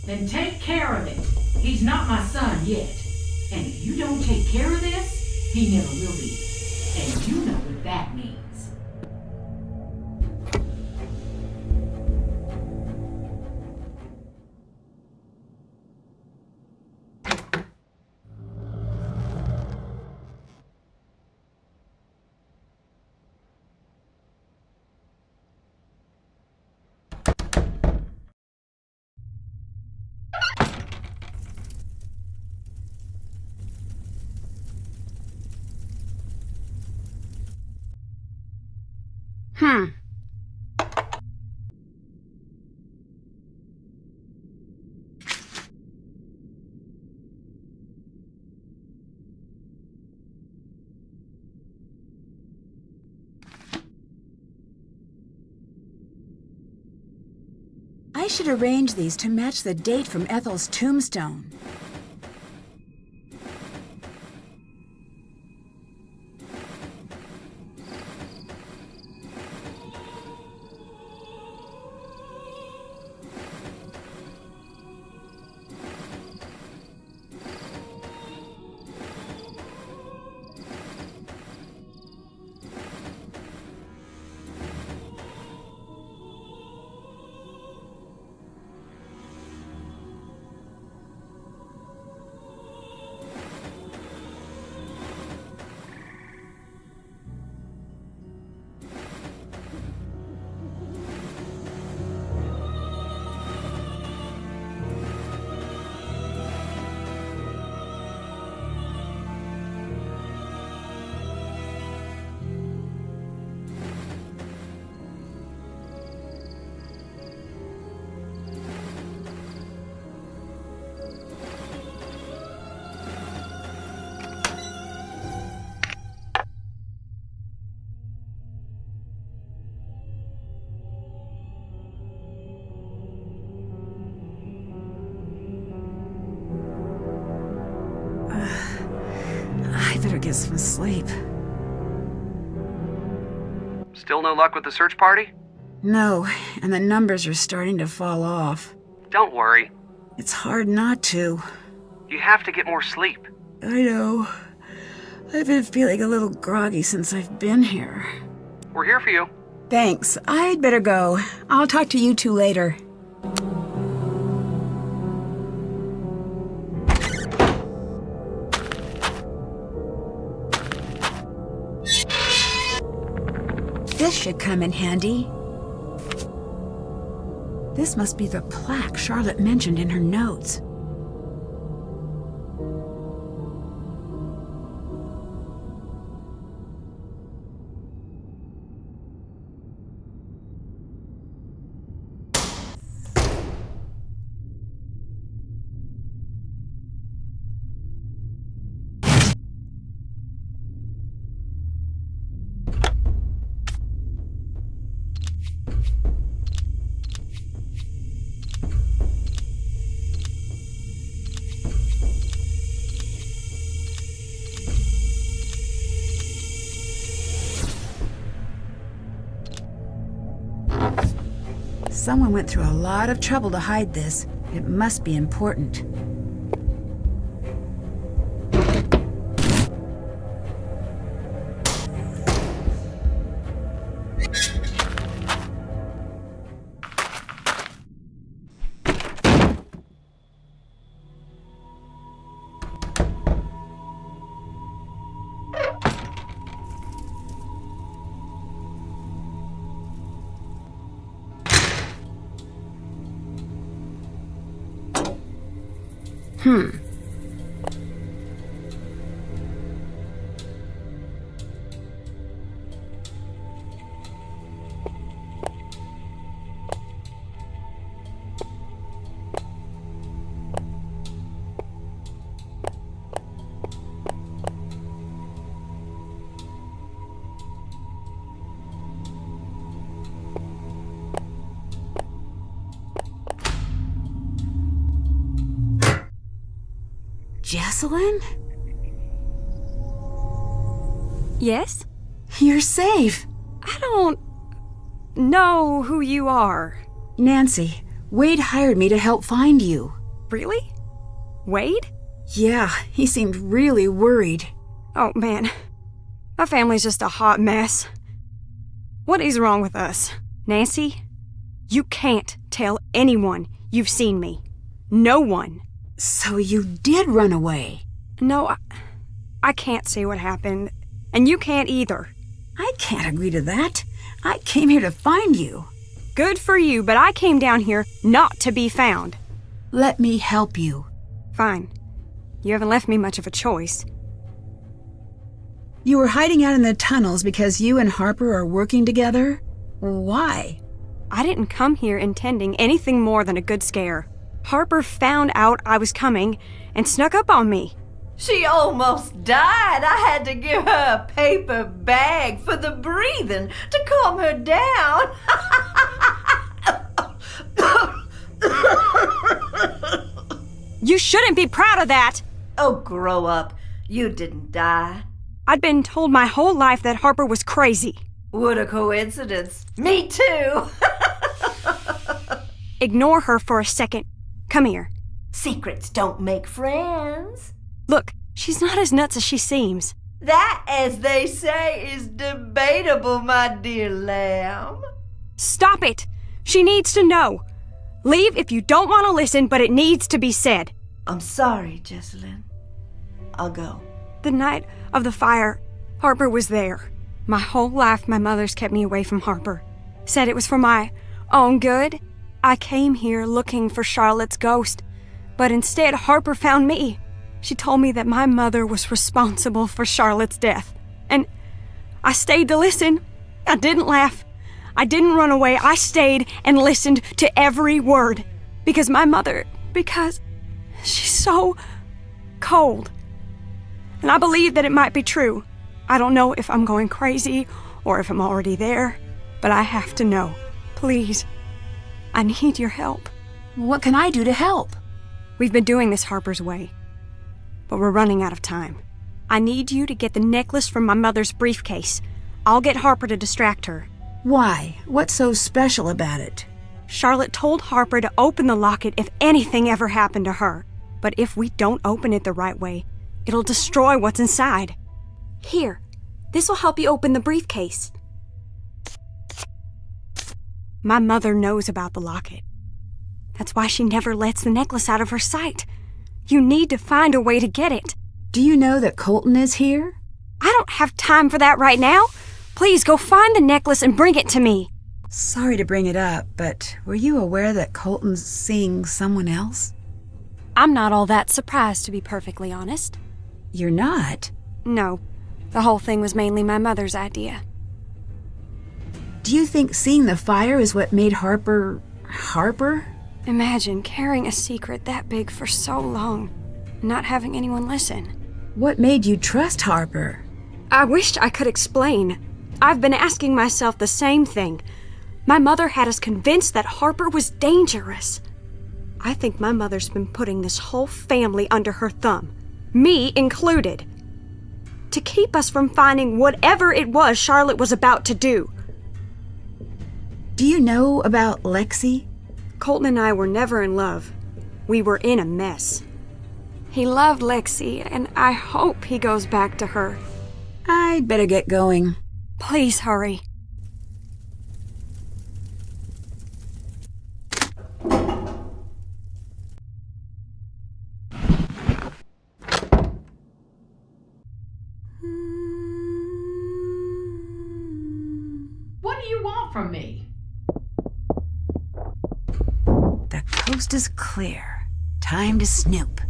[SPEAKER 7] Then take care of it. He's not my son yet. And if you don't take care of this, he never will be. And you know what that means. I should arrange these to match the date from Ethel's tombstone.
[SPEAKER 2] get some sleep.
[SPEAKER 10] Still no luck with the search party?
[SPEAKER 2] No, and the numbers are starting to fall off.
[SPEAKER 10] Don't worry.
[SPEAKER 2] It's hard not to.
[SPEAKER 10] You have to get more sleep.
[SPEAKER 2] I know. I've been feeling a little groggy since I've been here.
[SPEAKER 10] We're here for you.
[SPEAKER 2] Thanks. I'd better go. I'll talk to you two later. This should come in handy. This must be the plaque Charlotte mentioned in her notes. Someone went through a lot of trouble to hide this. It must be important. Jessalyn?
[SPEAKER 12] Yes?
[SPEAKER 2] You're safe.
[SPEAKER 12] I don't know who you are.
[SPEAKER 2] Nancy, Wade hired me to help find you.
[SPEAKER 12] Really? Wade?
[SPEAKER 2] Yeah, he seemed really worried.
[SPEAKER 12] Oh, man. My family's just a hot mess. What is wrong with us? Nancy, you can't tell anyone you've seen me. No one.
[SPEAKER 2] So you did run away?
[SPEAKER 12] No, I can't say what happened. And you can't either.
[SPEAKER 2] I can't agree to that. I came here to find you.
[SPEAKER 12] Good for you, but I came down here not to be found.
[SPEAKER 2] Let me help you.
[SPEAKER 12] Fine. You haven't left me much of a choice.
[SPEAKER 2] You were hiding out in the tunnels because you and Harper are working together? Why?
[SPEAKER 12] I didn't come here intending anything more than a good scare. Harper found out I was coming and snuck up on me.
[SPEAKER 8] She almost died. I had to give her a paper bag for the breathing to calm her down.
[SPEAKER 12] You shouldn't be proud of that.
[SPEAKER 8] Oh, grow up. You didn't die.
[SPEAKER 12] I'd been told my whole life that Harper was crazy.
[SPEAKER 8] What a coincidence. Me too.
[SPEAKER 12] Ignore her for a second. Come here.
[SPEAKER 8] Secrets don't make friends.
[SPEAKER 12] Look, she's not as nuts as she seems.
[SPEAKER 8] That, as they say, is debatable, my dear lamb.
[SPEAKER 12] Stop it! She needs to know. Leave if you don't want to listen, but it needs to be said.
[SPEAKER 8] I'm sorry, Jessalyn. I'll go.
[SPEAKER 12] The night of the fire, Harper was there. My whole life, my mother's kept me away from Harper. Said it was for my own good. I came here looking for Charlotte's ghost, but instead Harper found me. She told me that my mother was responsible for Charlotte's death. And I stayed to listen. I didn't laugh. I didn't run away. I stayed and listened to every word. Because she's so cold. And I believe that it might be true. I don't know if I'm going crazy or if I'm already there, but I have to know. Please, I need your help.
[SPEAKER 2] What can I do to help?
[SPEAKER 12] We've been doing this Harper's way, but we're running out of time. I need you to get the necklace from my mother's briefcase. I'll get Harper to distract her.
[SPEAKER 2] Why? What's so special about it?
[SPEAKER 12] Charlotte told Harper to open the locket if anything ever happened to her. But if we don't open it the right way, it'll destroy what's inside. Here, this'll help you open the briefcase. My mother knows about the locket. That's why she never lets the necklace out of her sight. You need to find a way to get it.
[SPEAKER 2] Do you know that Colton is here?
[SPEAKER 12] I don't have time for that right now. Please go find the necklace and bring it to me.
[SPEAKER 2] Sorry to bring it up, but were you aware that Colton's seeing someone else?
[SPEAKER 12] I'm not all that surprised, to be perfectly honest.
[SPEAKER 2] You're not?
[SPEAKER 12] No. The whole thing was mainly my mother's idea.
[SPEAKER 2] Do you think seeing the fire is what made Harper...
[SPEAKER 12] Imagine carrying a secret that big for so long, not having anyone listen.
[SPEAKER 2] What made you trust Harper?
[SPEAKER 12] I wished I could explain. I've been asking myself the same thing. My mother had us convinced that Harper was dangerous. I think my mother's been putting this whole family under her thumb, me included, to keep us from finding whatever it was Charlotte was about to do.
[SPEAKER 2] Do you know about Lexi?
[SPEAKER 12] Colton and I were never in love. We were in a mess. He loved Lexi, and I hope he goes back to her.
[SPEAKER 2] I'd better get going.
[SPEAKER 12] Please hurry.
[SPEAKER 7] What do you want from me?
[SPEAKER 2] The coast is clear. Time to snoop.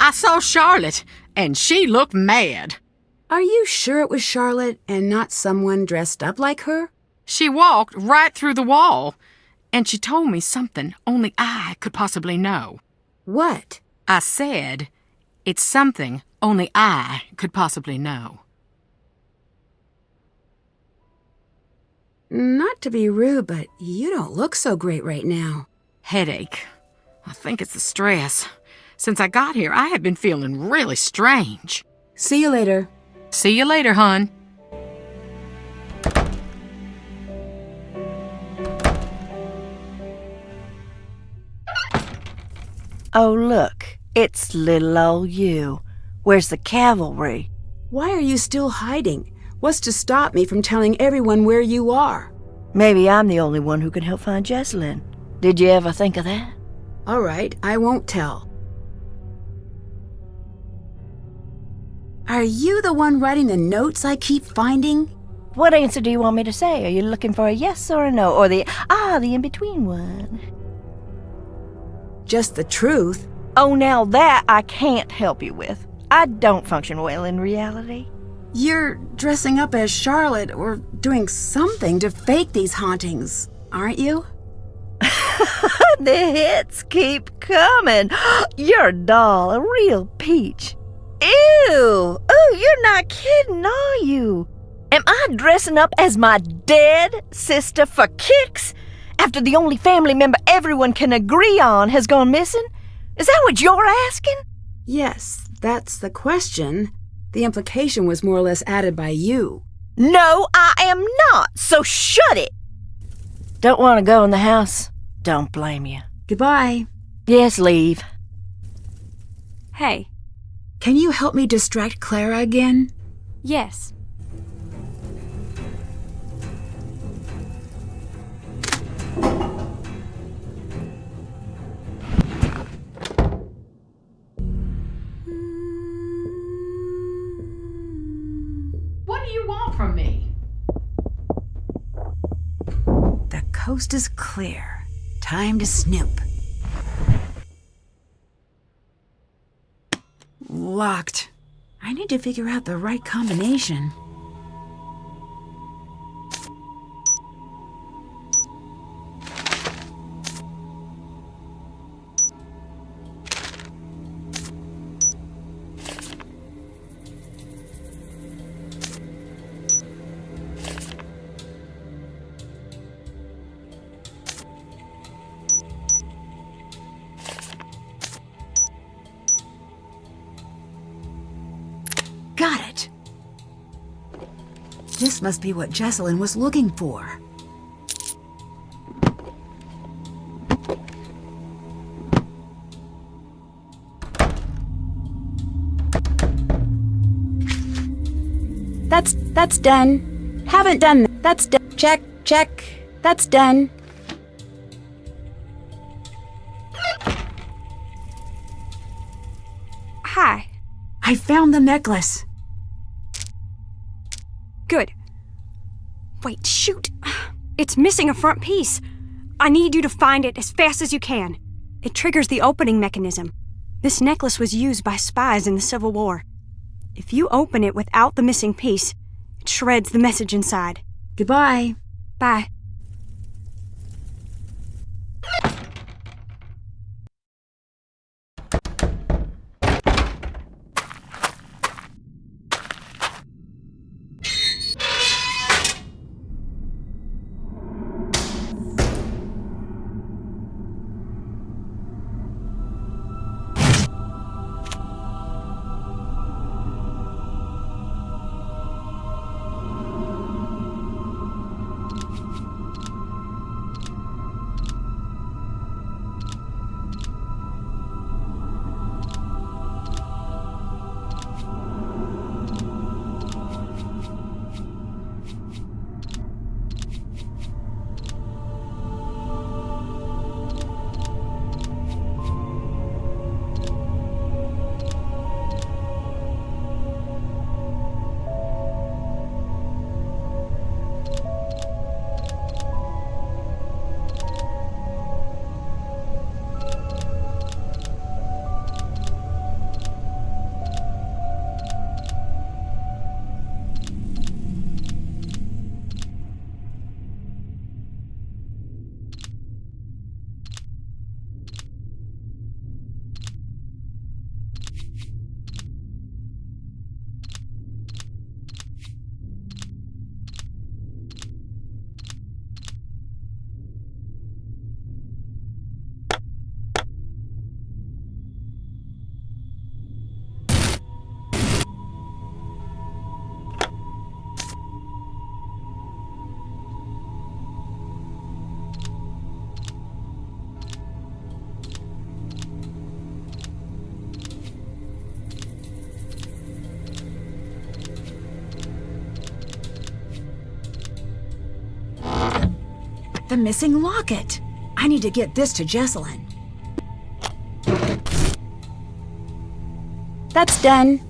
[SPEAKER 7] I saw Charlotte, and she looked mad.
[SPEAKER 2] Are you sure it was Charlotte and not someone dressed up like her?
[SPEAKER 7] She walked right through the wall, and she told me something only I could possibly know.
[SPEAKER 2] What?
[SPEAKER 7] I said, it's something only I could possibly know.
[SPEAKER 2] Not to be rude, but you don't look so great right now.
[SPEAKER 7] Headache. I think it's the stress. Since I got here, I have been feeling really strange.
[SPEAKER 2] See you later.
[SPEAKER 7] See you later, hon.
[SPEAKER 8] Oh, look, it's little old you. Where's the cavalry?
[SPEAKER 2] Why are you still hiding? What's to stop me from telling everyone where you are?
[SPEAKER 8] Maybe I'm the only one who can help find Jessalyn. Did you ever think of that?
[SPEAKER 2] All right, I won't tell. Are you the one writing the notes I keep finding?
[SPEAKER 8] What answer do you want me to say? Are you looking for a yes or a no? Or the in-between one?
[SPEAKER 2] Just the truth.
[SPEAKER 8] Oh, now that I can't help you with. I don't function well in reality.
[SPEAKER 2] You're dressing up as Charlotte or doing something to fake these hauntings, aren't you?
[SPEAKER 8] The hits keep coming. You're a doll, a real peach. Ew! Oh, you're not kidding, are you? Am I dressing up as my dead sister for kicks? After the only family member everyone can agree on has gone missing? Is that what you're asking?
[SPEAKER 2] Yes, that's the question. The implication was more or less added by you.
[SPEAKER 8] No, I am not, so shut it! Don't want to go in the house? Don't blame you.
[SPEAKER 2] Goodbye.
[SPEAKER 8] Yes, leave.
[SPEAKER 12] Hey.
[SPEAKER 2] Can you help me distract Clara again?
[SPEAKER 12] Yes.
[SPEAKER 7] What do you want from me?
[SPEAKER 2] The coast is clear. Time to snoop. Locked. I need to figure out the right combination. Got it! This must be what Jessalyn was looking for. That's done. Haven't done that. That's done. Check, check. That's done.
[SPEAKER 12] Hi.
[SPEAKER 2] I found the necklace.
[SPEAKER 12] Good. Wait, shoot. It's missing a front piece. I need you to find it as fast as you can. It triggers the opening mechanism. This necklace was used by spies in the Civil War. If you open it without the missing piece, it shreds the message inside.
[SPEAKER 2] Goodbye.
[SPEAKER 12] Bye.
[SPEAKER 2] The missing locket. I need to get this to Jesselyn.
[SPEAKER 12] That's done.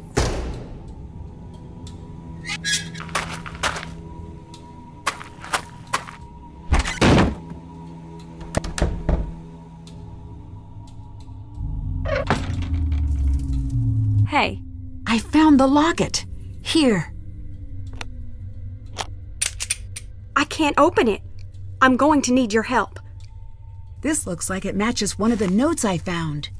[SPEAKER 12] Hey,
[SPEAKER 2] I found the locket. Here.
[SPEAKER 12] I can't open it. I'm going to need your help.
[SPEAKER 2] This looks like it matches one of the notes I found.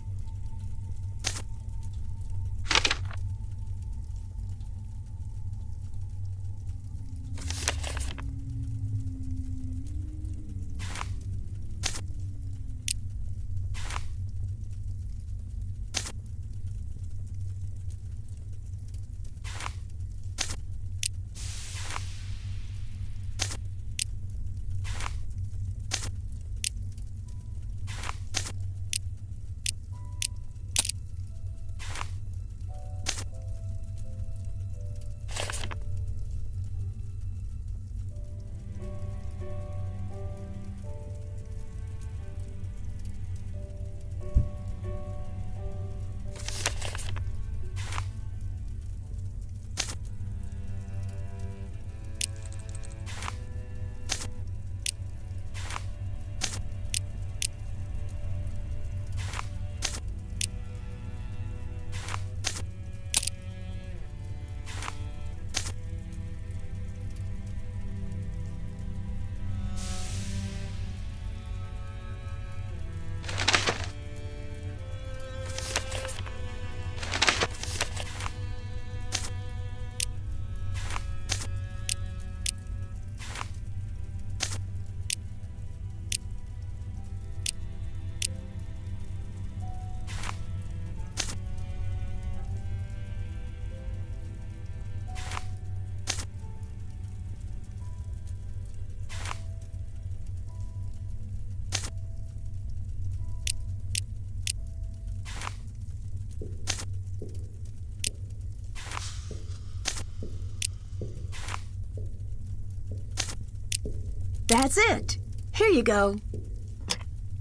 [SPEAKER 2] That's it. Here you go.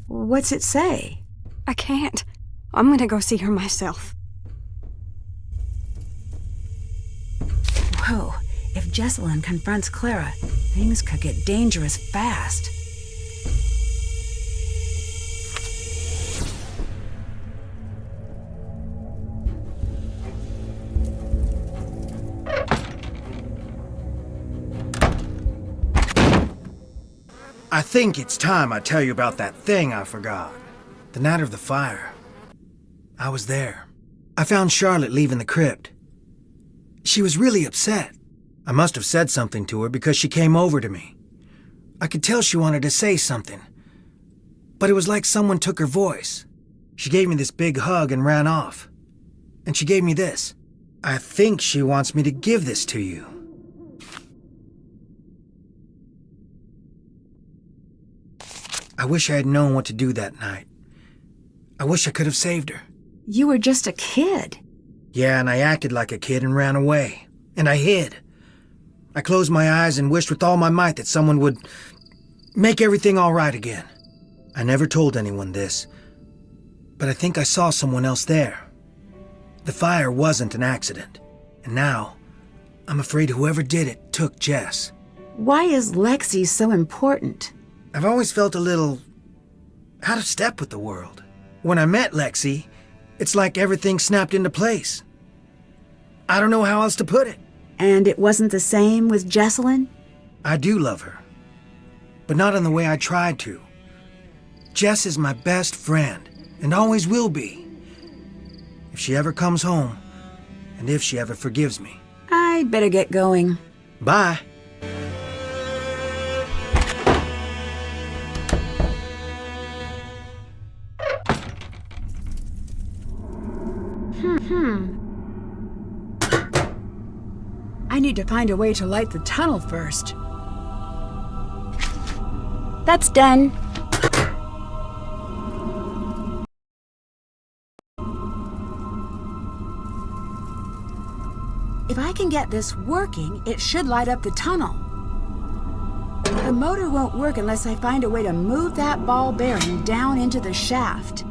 [SPEAKER 2] What's it say?
[SPEAKER 12] I can't. I'm gonna go see her myself.
[SPEAKER 2] Whoa, if Jesselyn confronts Clara, things could get dangerous fast.
[SPEAKER 6] I think it's time I tell you about that thing I forgot. The night of the fire. I was there. I found Charlotte leaving the crypt. She was really upset. I must have said something to her because she came over to me. I could tell she wanted to say something, but it was like someone took her voice. She gave me this big hug and ran off. And she gave me this. I think she wants me to give this to you. I wish I had known what to do that night. I wish I could have saved her.
[SPEAKER 2] You were just a kid.
[SPEAKER 6] Yeah, and I acted like a kid and ran away. And I hid. I closed my eyes and wished with all my might that someone would make everything all right again. I never told anyone this, but I think I saw someone else there. The fire wasn't an accident, and now I'm afraid whoever did it took Jess.
[SPEAKER 2] Why is Lexi so important?
[SPEAKER 6] I've always felt a little out of step with the world. When I met Lexi, it's like everything snapped into place. I don't know how else to put it.
[SPEAKER 2] And it wasn't the same with Jesselyn?
[SPEAKER 6] I do love her, but not in the way I tried to. Jess is my best friend, and always will be. If she ever comes home, and if she ever forgives me.
[SPEAKER 2] I'd better get going.
[SPEAKER 6] Bye.
[SPEAKER 2] I need to find a way to light the tunnel first.
[SPEAKER 12] That's done.
[SPEAKER 2] If I can get this working, it should light up the tunnel. The motor won't work unless I find a way to move that ball bearing down into the shaft.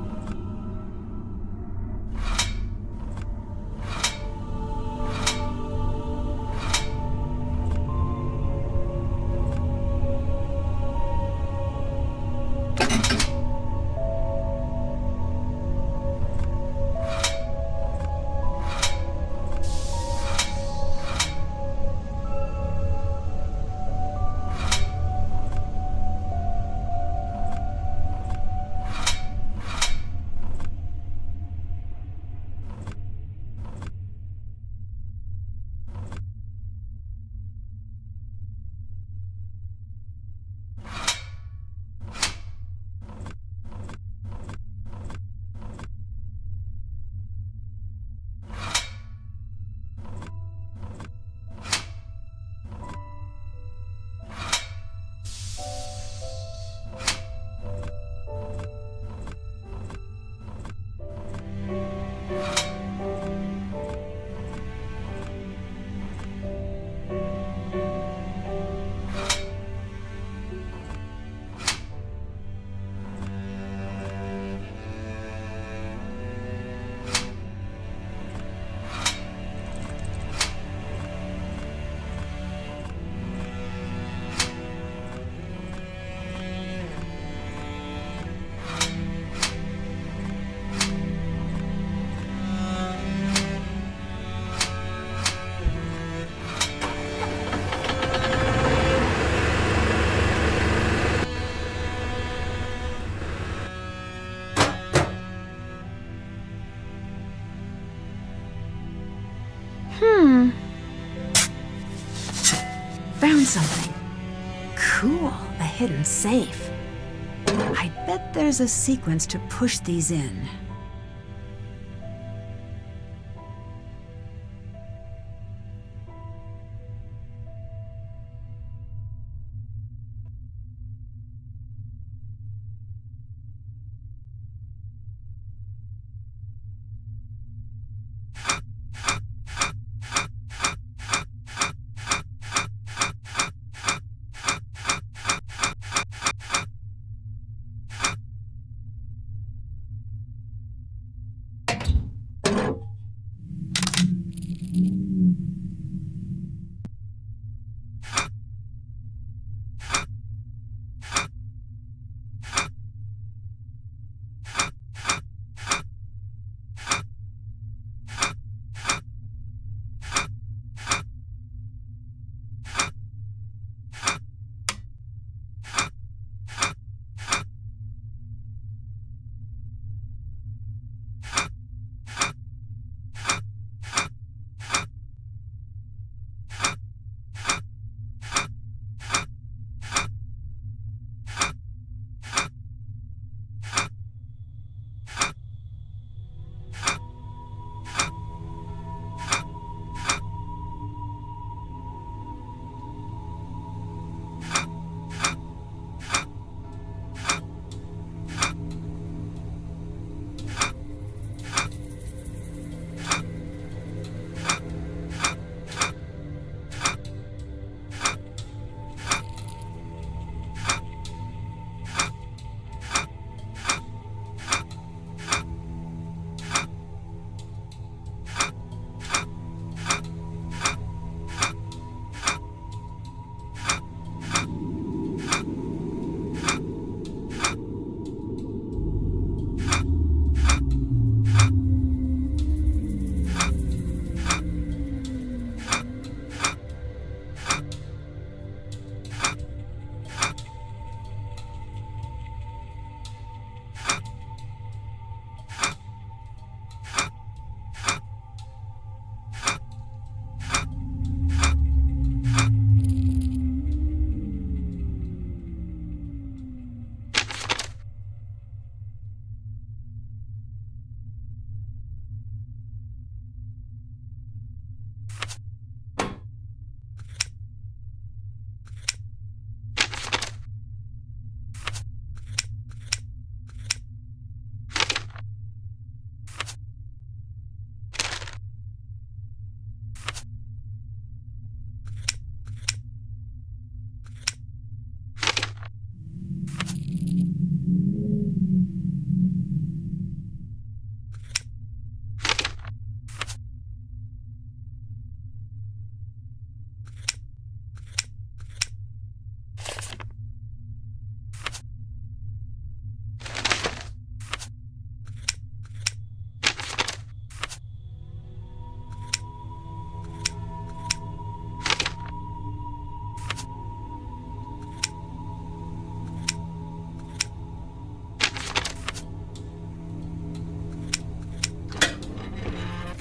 [SPEAKER 2] Found something. Cool, a hidden safe. I bet there's a sequence to push these in.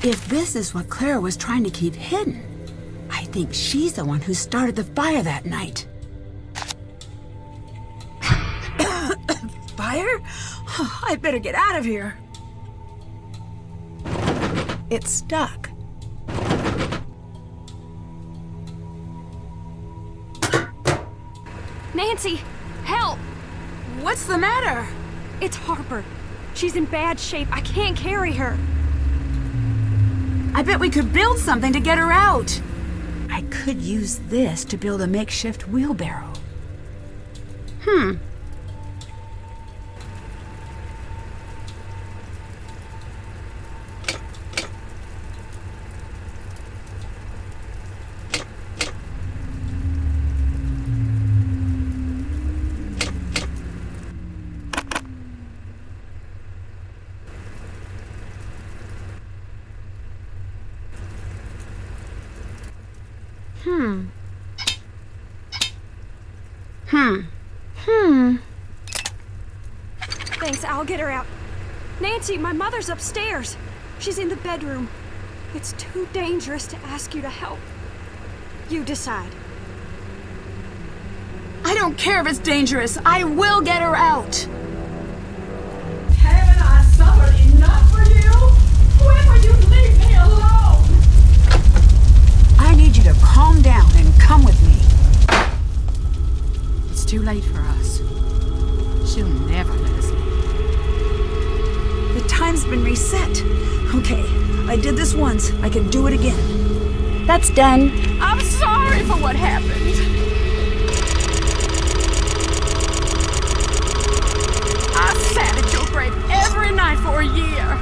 [SPEAKER 2] If this is what Clara was trying to keep hidden, I think she's the one who started the fire that night. Fire? Oh, I better get out of here. It's stuck.
[SPEAKER 12] Nancy, help!
[SPEAKER 2] What's the matter?
[SPEAKER 12] It's Harper. She's in bad shape. I can't carry her.
[SPEAKER 2] I bet we could build something to get her out. I could use this to build a makeshift wheelbarrow.
[SPEAKER 12] Thanks, I'll get her out. Nancy, my mother's upstairs. She's in the bedroom. It's too dangerous to ask you to help. You decide.
[SPEAKER 2] I don't care if it's dangerous. I will get her out.
[SPEAKER 13] Haven't I suffered enough for you? When will you leave me alone?
[SPEAKER 2] I need you to calm down and come with me.
[SPEAKER 7] It's too late for us. She'll never let us leave.
[SPEAKER 2] The time's been reset. Okay, I did this once. I can do it again.
[SPEAKER 8] That's done.
[SPEAKER 7] I'm sorry for what happened. I sat at your grave every night for a year.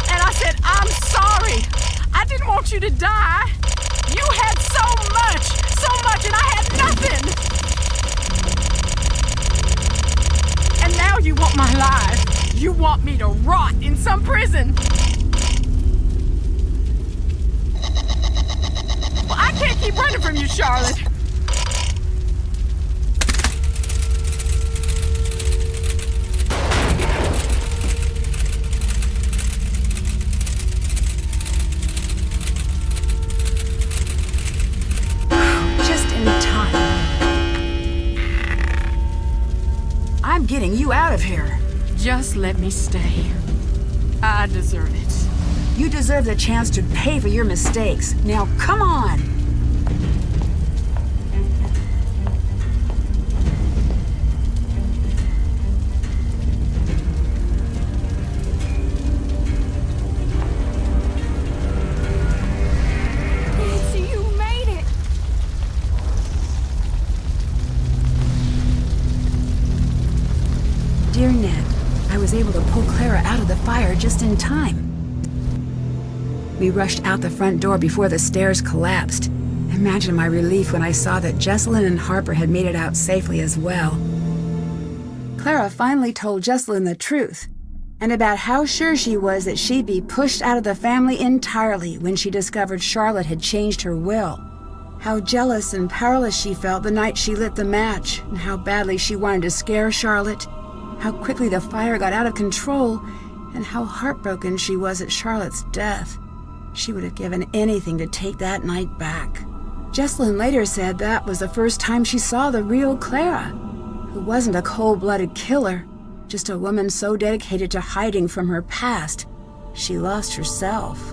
[SPEAKER 7] And I said, I'm sorry. I didn't want you to die. You had so much, and I had nothing. And now you want my life. You want me to rot in some prison. Well, I can't keep running from you, Charlotte.
[SPEAKER 2] Just in time. I'm getting you out of here.
[SPEAKER 7] Just let me stay. I deserve it.
[SPEAKER 2] You deserve the chance to pay for your mistakes. Now, come on!
[SPEAKER 12] Nancy, you made it!
[SPEAKER 2] Dear Ned, I was able to pull Clara out of the fire just in time. We rushed out the front door before the stairs collapsed. Imagine my relief when I saw that Jessalyn and Harper had made it out safely as well. Clara finally told Jessalyn the truth, and about how sure she was that she'd be pushed out of the family entirely when she discovered Charlotte had changed her will. How jealous and powerless she felt the night she lit the match, and how badly she wanted to scare Charlotte. How quickly the fire got out of control, and how heartbroken she was at Charlotte's death. She would have given anything to take that night back. Jessalyn later said that was the first time she saw the real Clara, who wasn't a cold-blooded killer, just a woman so dedicated to hiding from her past, she lost herself.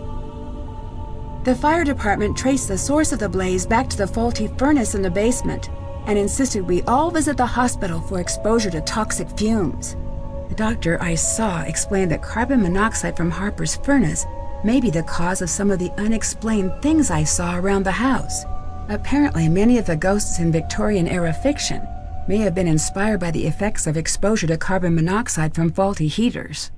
[SPEAKER 2] The fire department traced the source of the blaze back to the faulty furnace in the basement, and insisted we all visit the hospital for exposure to toxic fumes. The doctor I saw explained that carbon monoxide from Harper's furnace may be the cause of some of the unexplained things I saw around the house. Apparently, many of the ghosts in Victorian-era fiction may have been inspired by the effects of exposure to carbon monoxide from faulty heaters.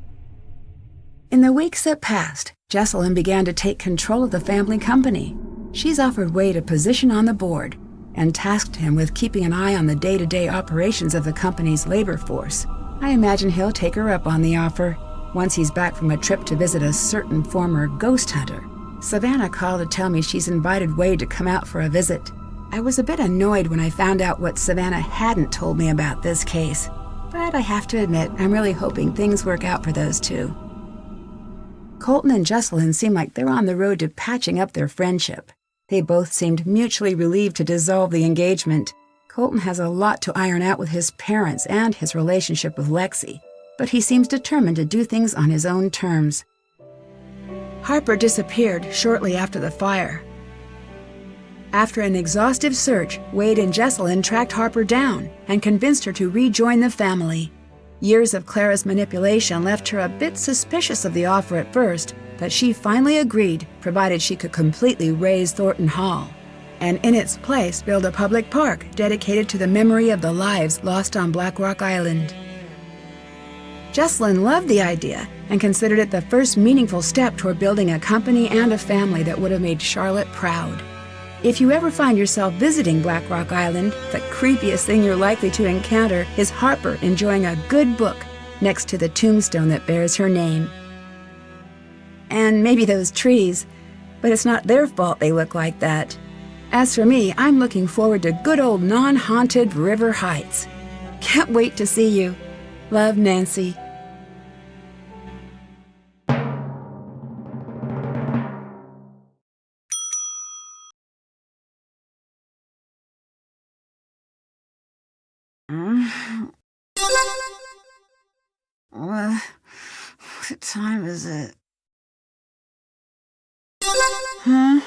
[SPEAKER 2] In the weeks that passed, Jessalyn began to take control of the family company. She's offered Wade a position on the board and tasked him with keeping an eye on the day-to-day operations of the company's labor force. I imagine he'll take her up on the offer once he's back from a trip to visit a certain former ghost hunter. Savannah called to tell me she's invited Wade to come out for a visit. I was a bit annoyed when I found out what Savannah hadn't told me about this case, But I have to admit, I'm really hoping things work out for those two. Colton and Jesselyn seem like they're on the road to patching up their friendship. They both seemed mutually relieved to dissolve the engagement. Colton has a lot to iron out with his parents and his relationship with Lexi, but he seems determined to do things on his own terms. Harper disappeared shortly after the fire. After an exhaustive search, Wade and Jesselyn tracked Harper down and convinced her to rejoin the family. Years of Clara's manipulation left her a bit suspicious of the offer at first, but she finally agreed, provided she could completely raze Thornton Hall, and in its place build a public park dedicated to the memory of the lives lost on Black Rock Island. Jesselyn loved the idea and considered it the first meaningful step toward building a company and a family that would have made Charlotte proud. If you ever find yourself visiting Black Rock Island, the creepiest thing you're likely to encounter is Harper enjoying a good book next to the tombstone that bears her name. And maybe those trees, but it's not their fault they look like that. As for me, I'm looking forward to good old non-haunted River Heights. Can't wait to see you. Love, Nancy. What time is it? Huh?